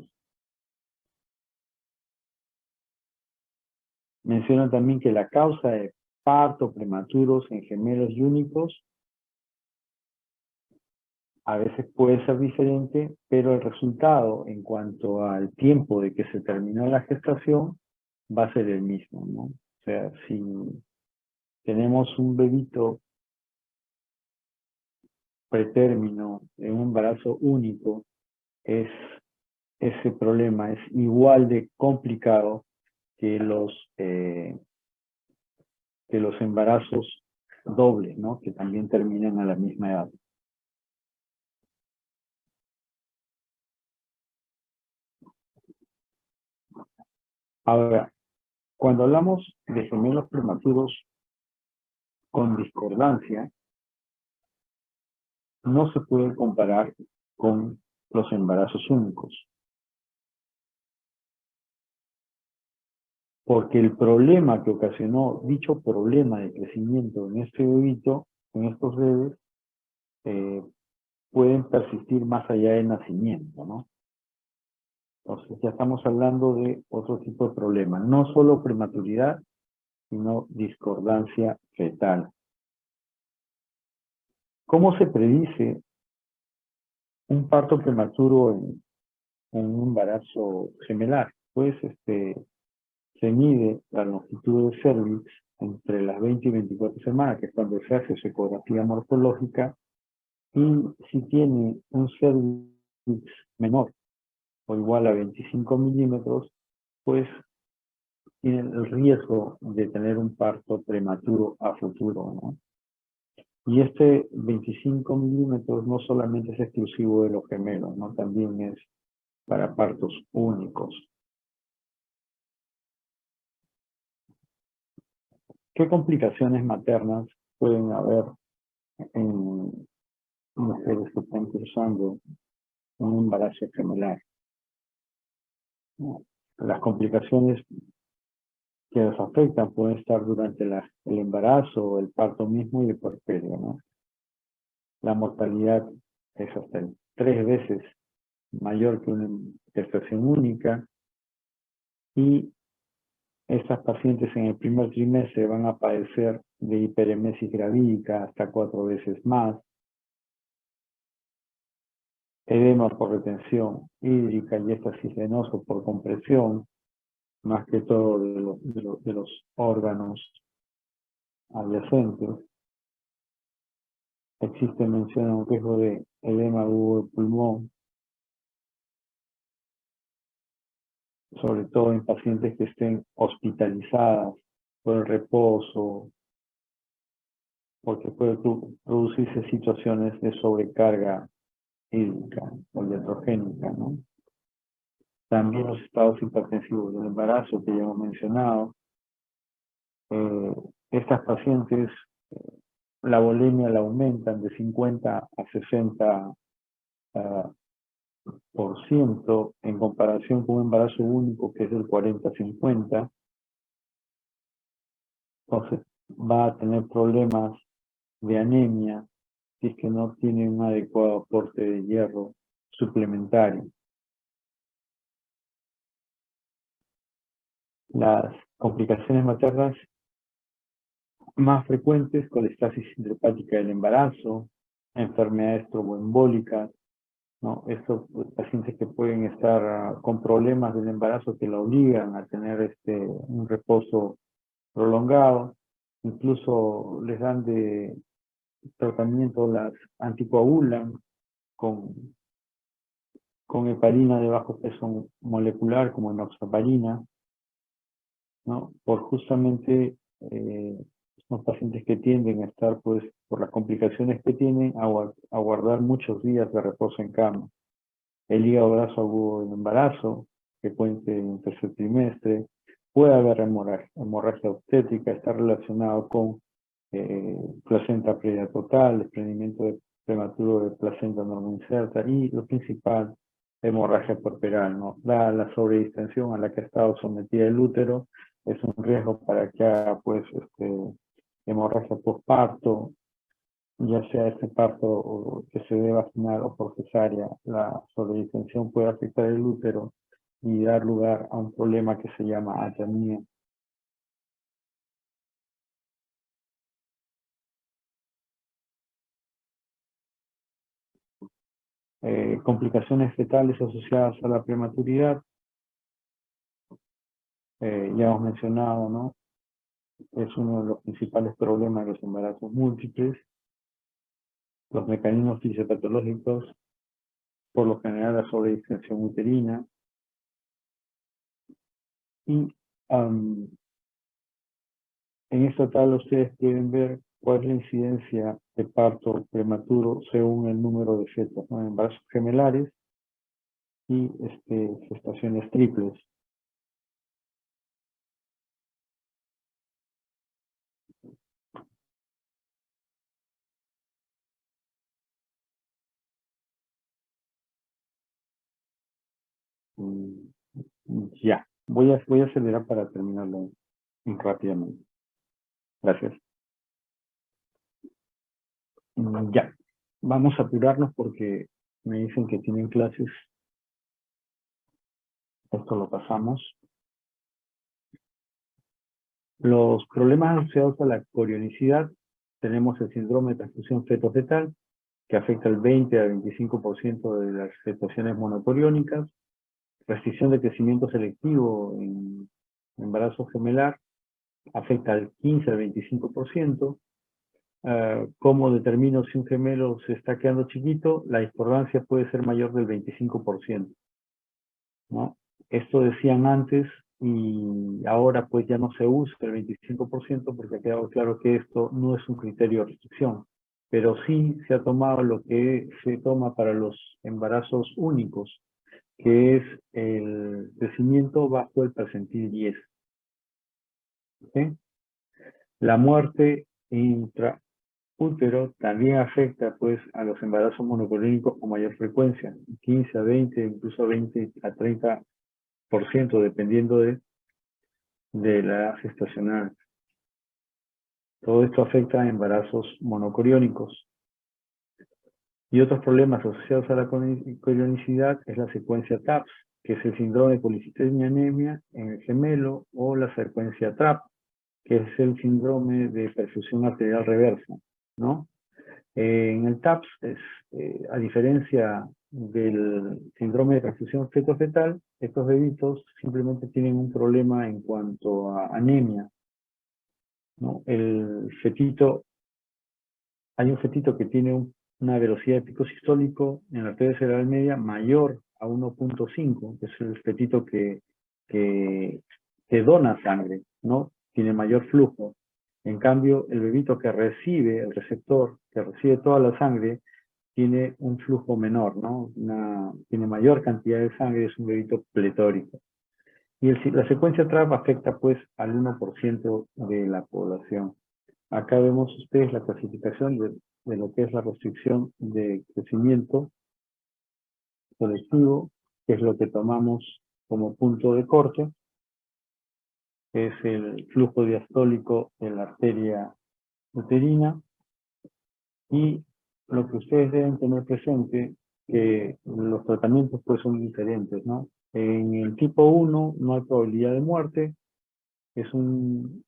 Menciona también que la causa de parto prematuros en gemelos y únicos a veces puede ser diferente, pero el resultado en cuanto al tiempo de que se terminó la gestación va a ser el mismo, ¿no? O sea, si tenemos un bebito pretérmino en un embarazo único, ese problema es igual de complicado que los embarazos dobles, ¿no? Que también terminan a la misma edad. Ahora, cuando hablamos de gemelos prematuros con discordancia, no se puede comparar con los embarazos únicos. Porque el problema que ocasionó dicho problema de crecimiento en este bebito, en estos bebés, pueden persistir más allá del nacimiento, ¿no? Entonces ya estamos hablando de otro tipo de problema, no solo prematuridad, sino discordancia fetal. ¿Cómo se predice un parto prematuro en un embarazo gemelar? Pues se mide la longitud del cervix entre las 20 y 24 semanas, que es cuando se hace su ecografía morfológica, y si tiene un cervix menor o igual a 25 milímetros, pues tiene el riesgo de tener un parto prematuro a futuro, ¿no? Y este 25 milímetros no solamente es exclusivo de los gemelos, ¿no? También es para partos únicos. ¿Qué complicaciones maternas pueden haber en mujeres que están cursando un embarazo gemelar? Las complicaciones que les afectan pueden estar durante el embarazo, el parto mismo y el puerperio, ¿no? La mortalidad es hasta 3 veces mayor que una gestación única, y estas pacientes en el primer trimestre van a padecer de hiperemesis gravídica hasta 4 veces más, edema por retención hídrica y éxtasis venoso por compresión, más que todo de los órganos adyacentes. Existe mención a un riesgo de edema agudo de pulmón, sobre todo en pacientes que estén hospitalizadas por el reposo, porque puede producirse situaciones de sobrecarga hídrica o iatrogénica, ¿no? También los estados hipertensivos del embarazo que ya hemos mencionado. Estas pacientes, la volemia la aumentan de 50 a 60 por ciento en comparación con un embarazo único que es del 40-50. Entonces va a tener problemas de anemia si es que no tiene un adecuado aporte de hierro suplementario. Las complicaciones maternas más frecuentes: colestasis intrahepática del embarazo, enfermedades tromboembólicas, ¿no? Estos pacientes que pueden estar con problemas del embarazo que lo obligan a tener un reposo prolongado, incluso les dan de tratamiento, las anticoagulan con heparina de bajo peso molecular, como enoxaparina, ¿no? Por justamente son pacientes que tienden a estar, pues, por las complicaciones que tienen, a guardar muchos días de reposo en cama. El hígado graso agudo del embarazo, frecuente en el tercer trimestre, puede haber hemorragia obstétrica, está relacionado con placenta previa total, desprendimiento prematuro de placenta no inserta, y lo principal, hemorragia puerperal, ¿no? La sobredistensión a la que ha estado sometida el útero es un riesgo para que haga, pues, hemorragia postparto, ya sea este parto que se dé vaginal o por cesárea. La sobredistensión puede afectar el útero y dar lugar a un problema que se llama atonía. Complicaciones fetales asociadas a la prematuridad, ya hemos mencionado, ¿no? Es uno de los principales problemas de los embarazos múltiples. Los mecanismos fisiopatológicos, por lo general la sobredistensión uterina, y en esta tabla ustedes pueden ver cuál es la incidencia de parto prematuro según el número de fetos, ¿no? Embarazos gemelares y gestaciones triples. Ya, voy a acelerar para terminarlo rápidamente. Gracias. Ya, vamos a apurarnos porque me dicen que tienen clases. Esto lo pasamos. Los problemas asociados a la corionicidad: tenemos el síndrome de transfusión feto-fetal, que afecta el 20 al 25% de las gestaciones monocoriónicas, restricción de crecimiento selectivo en embarazo gemelar, afecta al 15 al 25%. ¿Cómo determino si un gemelo se está quedando chiquito? La discordancia puede ser mayor del 25%, ¿no? Esto decían antes y ahora pues ya no se usa el 25% porque ha quedado claro que esto no es un criterio de restricción, pero sí se ha tomado lo que se toma para los embarazos únicos, que es el crecimiento bajo el percentil 10. ¿Okay? La muerte intraútero también afecta pues a los embarazos monoclínicos con mayor frecuencia, 15 a 20, incluso 20 a 30%, dependiendo de la edad gestacional. Todo esto afecta a embarazos monocoriónicos. Y otros problemas asociados a la corionicidad es la secuencia TAPS, que es el síndrome de policitemia anemia en el gemelo, o la secuencia TRAP, que es el síndrome de perfusión arterial reversa, ¿no? En el TAPS, a diferencia del síndrome de perfusión feto-fetal, estos bebitos simplemente tienen un problema en cuanto a anemia, ¿no? Hay un fetito que tiene una velocidad de pico sistólico en la arteria cerebral media mayor a 1.5, que es el fetito que dona sangre, ¿no? Tiene mayor flujo. En cambio, el bebito que recibe, el receptor, que recibe toda la sangre, tiene un flujo menor, ¿no? Tiene mayor cantidad de sangre, es un bebito pletórico. Y la secuencia TRAP afecta pues al 1% de la población. Acá vemos ustedes la clasificación de lo que es la restricción de crecimiento colectivo, que es lo que tomamos como punto de corte, es el flujo diastólico de la arteria uterina, y lo que ustedes deben tener presente que los tratamientos pues son diferentes, ¿no? En el tipo 1 no hay probabilidad de muerte, es un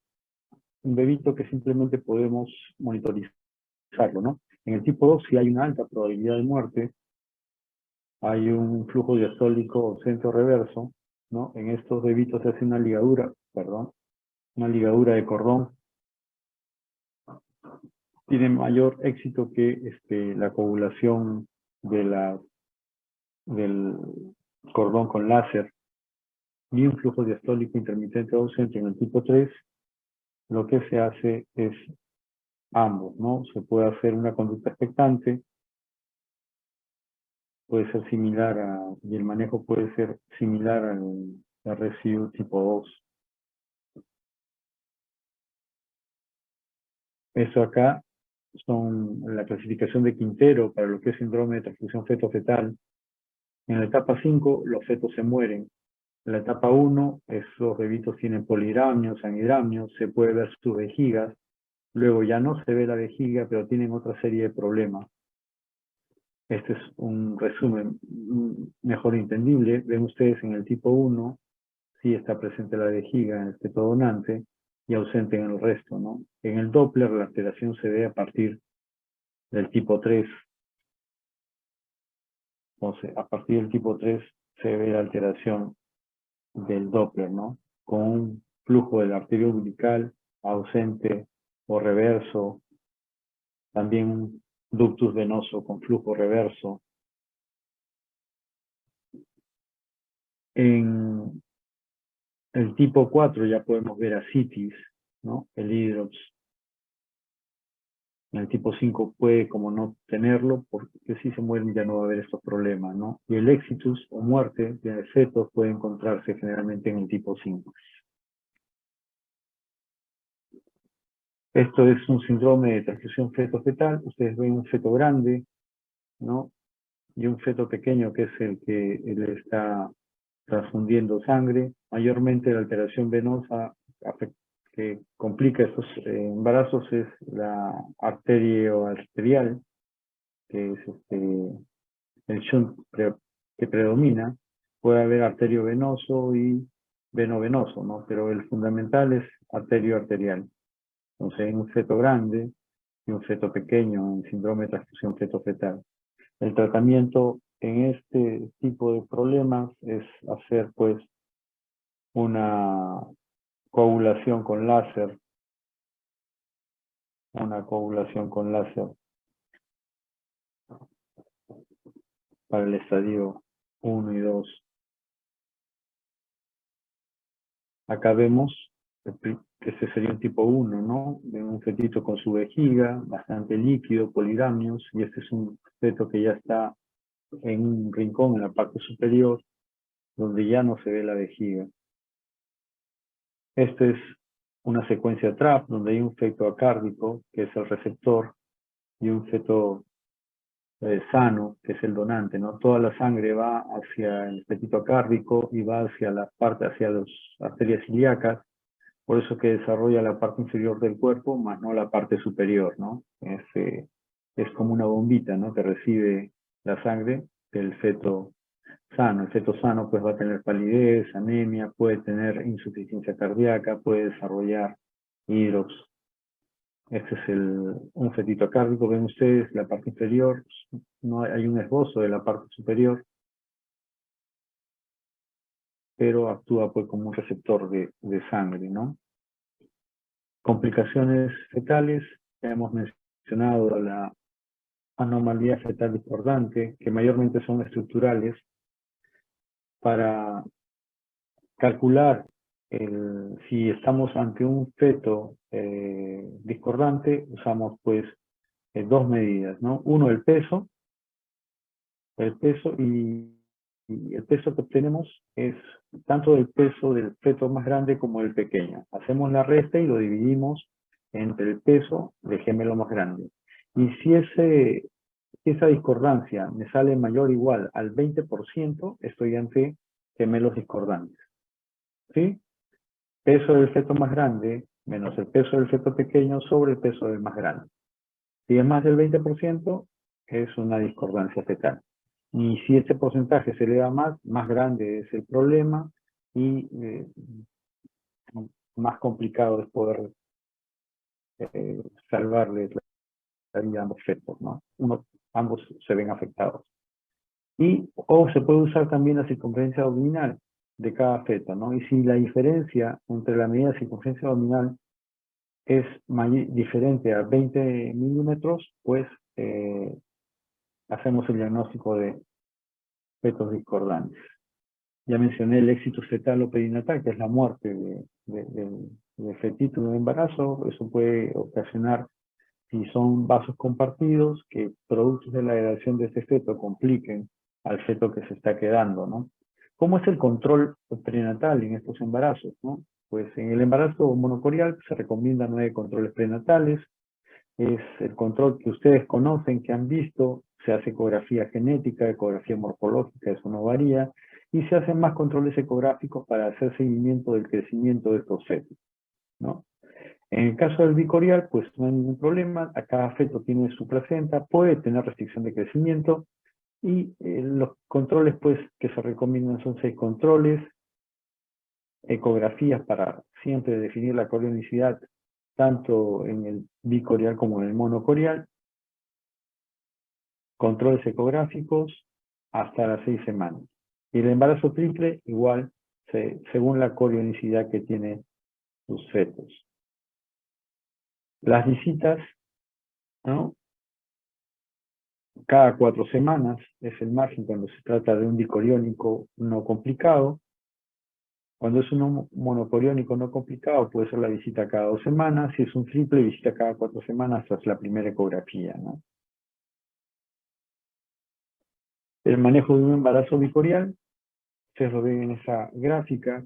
bebito que simplemente podemos monitorizarlo, ¿no? En el tipo 2 sí hay una alta probabilidad de muerte, hay un flujo diastólico centro-reverso, ¿no? En estos bebitos se hace una ligadura de cordón. Tiene mayor éxito que la coagulación del cordón con láser, y un flujo diastólico intermitente ausente. En el tipo 3, lo que se hace es ambos, ¿no? Se puede hacer una conducta expectante, puede ser similar y el manejo puede ser similar al RCU tipo 2. Eso acá son la clasificación de Quintero para lo que es síndrome de transfusión feto-fetal. En la etapa 5, los fetos se mueren. En la etapa 1, esos bebitos tienen poligramios, angigramios, se puede ver sus vejigas. Luego ya no se ve la vejiga, pero tienen otra serie de problemas. Este es un resumen mejor entendible. Ven ustedes en el tipo 1, sí está presente la vejiga en el feto donante y ausente en el resto, ¿no? En el Doppler la alteración se ve a partir del tipo 3. Entonces, a partir del tipo 3 se ve la alteración del Doppler, ¿no? Con un flujo de la arteria umbilical ausente o reverso, también un ductus venoso con flujo reverso. En el tipo 4 ya podemos ver ascitis, ¿no? El hidrops. En el tipo 5 puede como no tenerlo, porque si se mueren ya no va a haber estos problemas, ¿no? Y el exitus o muerte de fetos puede encontrarse generalmente en el tipo 5. Esto es un síndrome de transfusión feto-fetal. Ustedes ven un feto grande, ¿no? Y un feto pequeño, que es el que le está transfundiendo sangre. Mayormente la alteración venosa que complica estos embarazos es la arterioarterial, que es el shunt que predomina. Puede haber arteriovenoso y venovenoso, ¿no? Pero el fundamental es arterioarterial. Entonces, en un feto grande y un feto pequeño en síndrome de transfusión feto-fetal. El tratamiento en este tipo de problemas es hacer, pues, una coagulación con láser, una coagulación con láser para el estadio 1 y 2. Acá vemos que este sería un tipo 1, ¿no? De un fetito con su vejiga, bastante líquido, polidamnios, y este es un feto que ya está en un rincón en la parte superior, donde ya no se ve la vejiga. Esta es una secuencia TRAP, donde hay un feto acárdico, que es el receptor, y un feto sano, que es el donante, ¿no? Toda la sangre va hacia el fetito acárdico y va hacia la parte, hacia las arterias ilíacas, por eso que desarrolla la parte inferior del cuerpo, más no la parte superior, ¿no? Es como una bombita, ¿no? Que recibe la sangre del feto sano. El feto sano pues va a tener palidez, anemia, puede tener insuficiencia cardíaca, puede desarrollar hidrox. Este es un fetito acárdico, ven ustedes la parte inferior, no hay un esbozo de la parte superior, pero actúa pues como un receptor de sangre, ¿no? Complicaciones fetales, ya hemos mencionado la anomalía fetal discordante, que mayormente son estructurales. Para calcular si estamos ante un feto discordante, usamos pues dos medidas, ¿no? Uno, el peso y el peso que obtenemos es tanto el peso del feto más grande como el pequeño. Hacemos la resta y lo dividimos entre el peso del gemelo más grande. Y si esa discordancia me sale mayor o igual al 20%, estoy ante gemelos discordantes. ¿Sí? Peso del feto más grande menos el peso del feto pequeño sobre el peso del más grande. Si es más del 20%, es una discordancia fetal. Y si ese porcentaje se eleva más grande es el problema y más complicado es poder salvarle la vida a ambos fetos, ¿no? Ambos se ven afectados. O se puede usar también la circunferencia abdominal de cada feto, ¿no? Y si la diferencia entre la medida de circunferencia abdominal es diferente a 20 milímetros, pues hacemos el diagnóstico de fetos discordantes. Ya mencioné el éxito fetal o perinatal, que es la muerte del fetito en un embarazo. Eso puede ocasionar, si son vasos compartidos, que productos de la degradación de este feto compliquen al feto que se está quedando, ¿no? ¿Cómo es el control prenatal en estos embarazos, no? Pues en el embarazo monocorial se recomiendan 9 controles prenatales. Es el control que ustedes conocen, que han visto. Se hace ecografía genética, ecografía morfológica, eso no varía. Y se hacen más controles ecográficos para hacer seguimiento del crecimiento de estos fetos, ¿no? En el caso del bicorial, pues no hay ningún problema. Cada feto tiene su placenta, puede tener restricción de crecimiento. Y los controles pues que se recomiendan son 6 controles, ecografías para siempre definir la corionicidad, tanto en el bicorial como en el monocorial, controles ecográficos hasta las 6 semanas. Y el embarazo triple igual, según la corionicidad que tiene sus fetos. Las visitas, ¿no? Cada 4 semanas es el margen cuando se trata de un dicoriónico no complicado. Cuando es un monocoriónico no complicado, puede ser la visita cada 2 semanas. Si es un triple, visita cada 4 semanas tras la primera ecografía, ¿no? El manejo de un embarazo bicorial, ustedes lo ven en esa gráfica.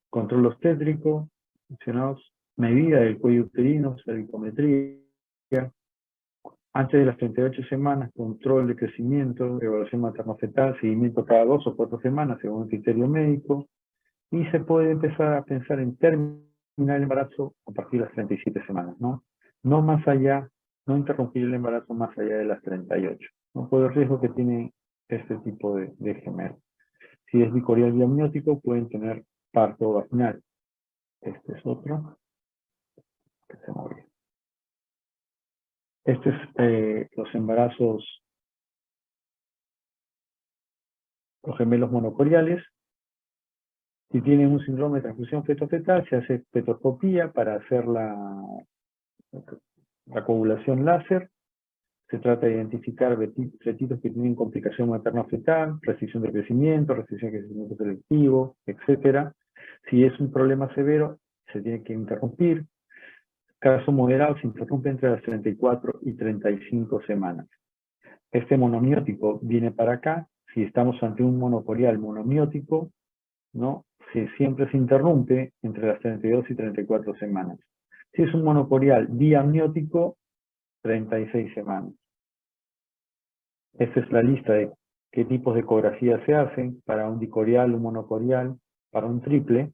Control obstétrico, mencionados, medida del cuello uterino, cervicometría. Antes de las 38 semanas, control de crecimiento, evaluación materno-fetal, seguimiento cada 2 o 4 semanas según el criterio médico. Y se puede empezar a pensar en terminar el embarazo a partir de las 37 semanas, ¿no? No más allá, no interrumpir el embarazo más allá de las 38, ¿no? Por el riesgo que tiene este tipo de gemelos. Si es bicorial biamniótico, pueden tener parto vaginal. Este es otro que se movió. Este es los embarazos, los gemelos monocoriales. Si tienen un síndrome de transfusión feto-fetal, se hace fetoscopía para hacer la coagulación láser. Se trata de identificar fetitos que tienen complicación materno-fetal, restricción de crecimiento selectivo, etc. Si es un problema severo, se tiene que interrumpir. Caso moderado, se interrumpe entre las 34 y 35 semanas. Este monomiótico viene para acá. Si estamos ante un monocorial monomiótico, ¿no? Siempre se interrumpe entre las 32 y 34 semanas. Si es un monocorial diamniótico, 36 semanas. Esta es la lista de qué tipos de ecografía se hacen para un dicorial, un monocorial, para un triple.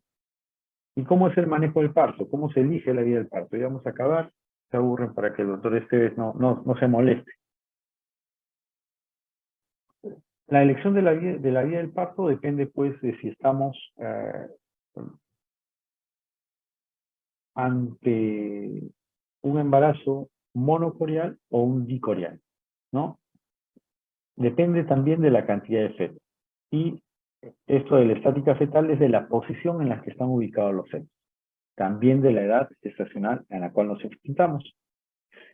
¿Y cómo es el manejo del parto? ¿Cómo se elige la vía del parto? Ya vamos a acabar. Se aburren para que el doctor Esteves no se moleste. La elección de la vía del parto depende, pues, de si estamos ante un embarazo monocorial o un dicorial, ¿no? Depende también de la cantidad de fetos. Y esto de la estática fetal es de la posición en la que están ubicados los fetos. También de la edad gestacional en la cual nos enfrentamos.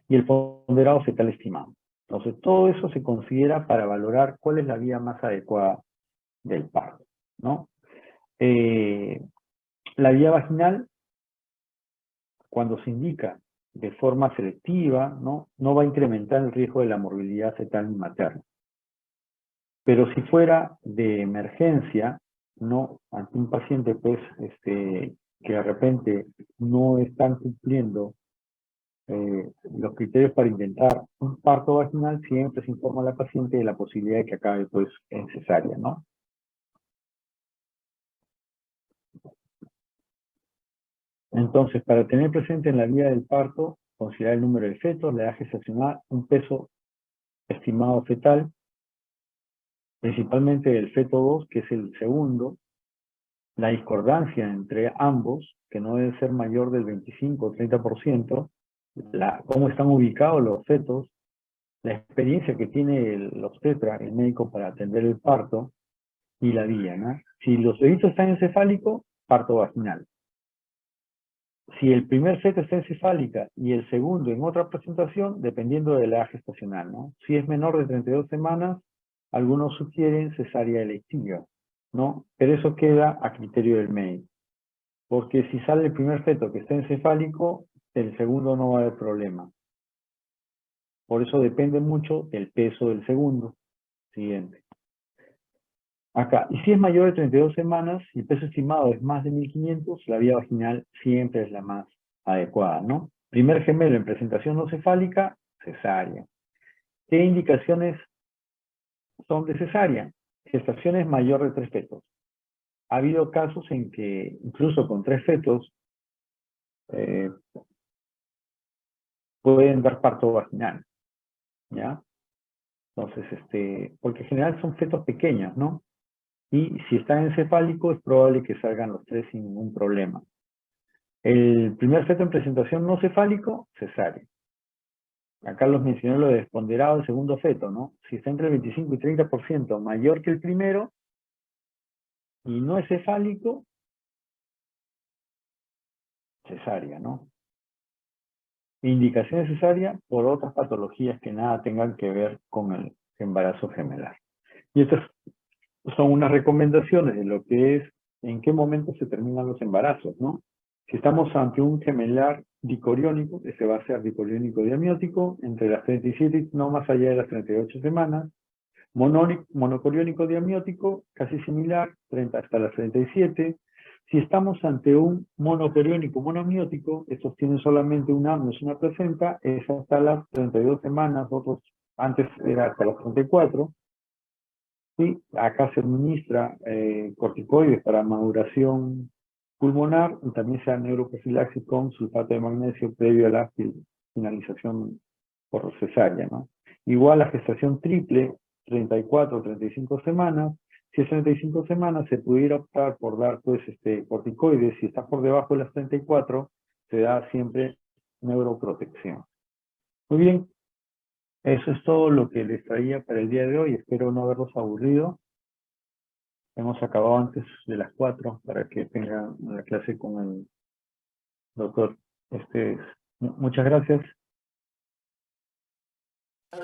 Y el ponderado fetal estimado. Entonces, todo eso se considera para valorar cuál es la vía más adecuada del parto, ¿no? La vía vaginal, cuando se indica de forma selectiva, no va a incrementar el riesgo de la morbilidad fetal materna. Pero si fuera de emergencia, no ante un paciente pues, que de repente no están cumpliendo los criterios para intentar un parto vaginal, siempre se informa a la paciente de la posibilidad de que acabe pues en cesárea, ¿no? Entonces, para tener presente en la vía del parto, considerar el número de fetos, la edad gestacional, un peso estimado fetal, principalmente del feto 2, que es el segundo, la discordancia entre ambos, que no debe ser mayor del 25 o 30%, cómo están ubicados los fetos, la experiencia que tiene el obstetra, el médico, para atender el parto, y la vía, ¿no? Si los bebitos están encefálicos, parto vaginal. Si el primer feto está encefálica y el segundo en otra presentación, dependiendo de la edad gestacional, ¿no? Si es menor de 32 semanas, algunos sugieren cesárea electiva, ¿no? Pero eso queda a criterio del médico. Porque si sale el primer feto que está encefálico, el segundo no va a haber problema. Por eso depende mucho del peso del segundo. Siguiente. Acá, y si es mayor de 32 semanas y el peso estimado es más de 1500, la vía vaginal siempre es la más adecuada, ¿no? Primer gemelo en presentación no cefálica, cesárea. ¿Qué indicaciones son de cesárea? Gestaciones mayor de 3 fetos. Ha habido casos en que incluso con 3 fetos pueden dar parto vaginal, ¿ya? Entonces, porque en general son fetos pequeños, ¿no? Y si está encefálico, es probable que salgan los 3 sin ningún problema. El primer feto en presentación no cefálico, cesárea. Acá los mencioné lo de desponderado del segundo feto, ¿no? Si está entre el 25 y 30% mayor que el primero y no es cefálico, cesárea, ¿no? Indicación de cesárea por otras patologías que nada tengan que ver con el embarazo gemelar. Y estas son unas recomendaciones de lo que es, en qué momento se terminan los embarazos, ¿no? Si estamos ante un gemelar dicoriónico, ese va a ser dicoriónico diamniótico, entre las 37 y no más allá de las 38 semanas. Monocoriónico diamniótico, casi similar, 30 hasta las 37. Si estamos ante un monocoriónico monomiótico, estos tienen solamente un amnios, una placenta, es hasta las 32 semanas, otros antes era hasta las 34. Sí, acá se administra corticoides para maduración pulmonar y también se da neuroprofilaxis con sulfato de magnesio previo a la finalización por cesárea, ¿no? Igual la gestación triple, 34 o 35 semanas. Si es 35 semanas, se pudiera optar por dar pues, corticoides. Si está por debajo de las 34, se da siempre neuroprotección. Muy bien, eso es todo lo que les traía para el día de hoy. Espero no haberlos aburrido. hemos acabado antes de las 4 para que tengan la clase con el doctor. Muchas gracias.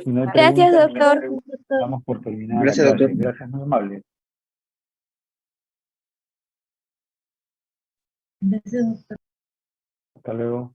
Si no hay Gracias, preguntas, doctor. damos por terminada la Gracias, clase. doctor. Gracias, muy amable. Gracias, doctor. Hasta luego.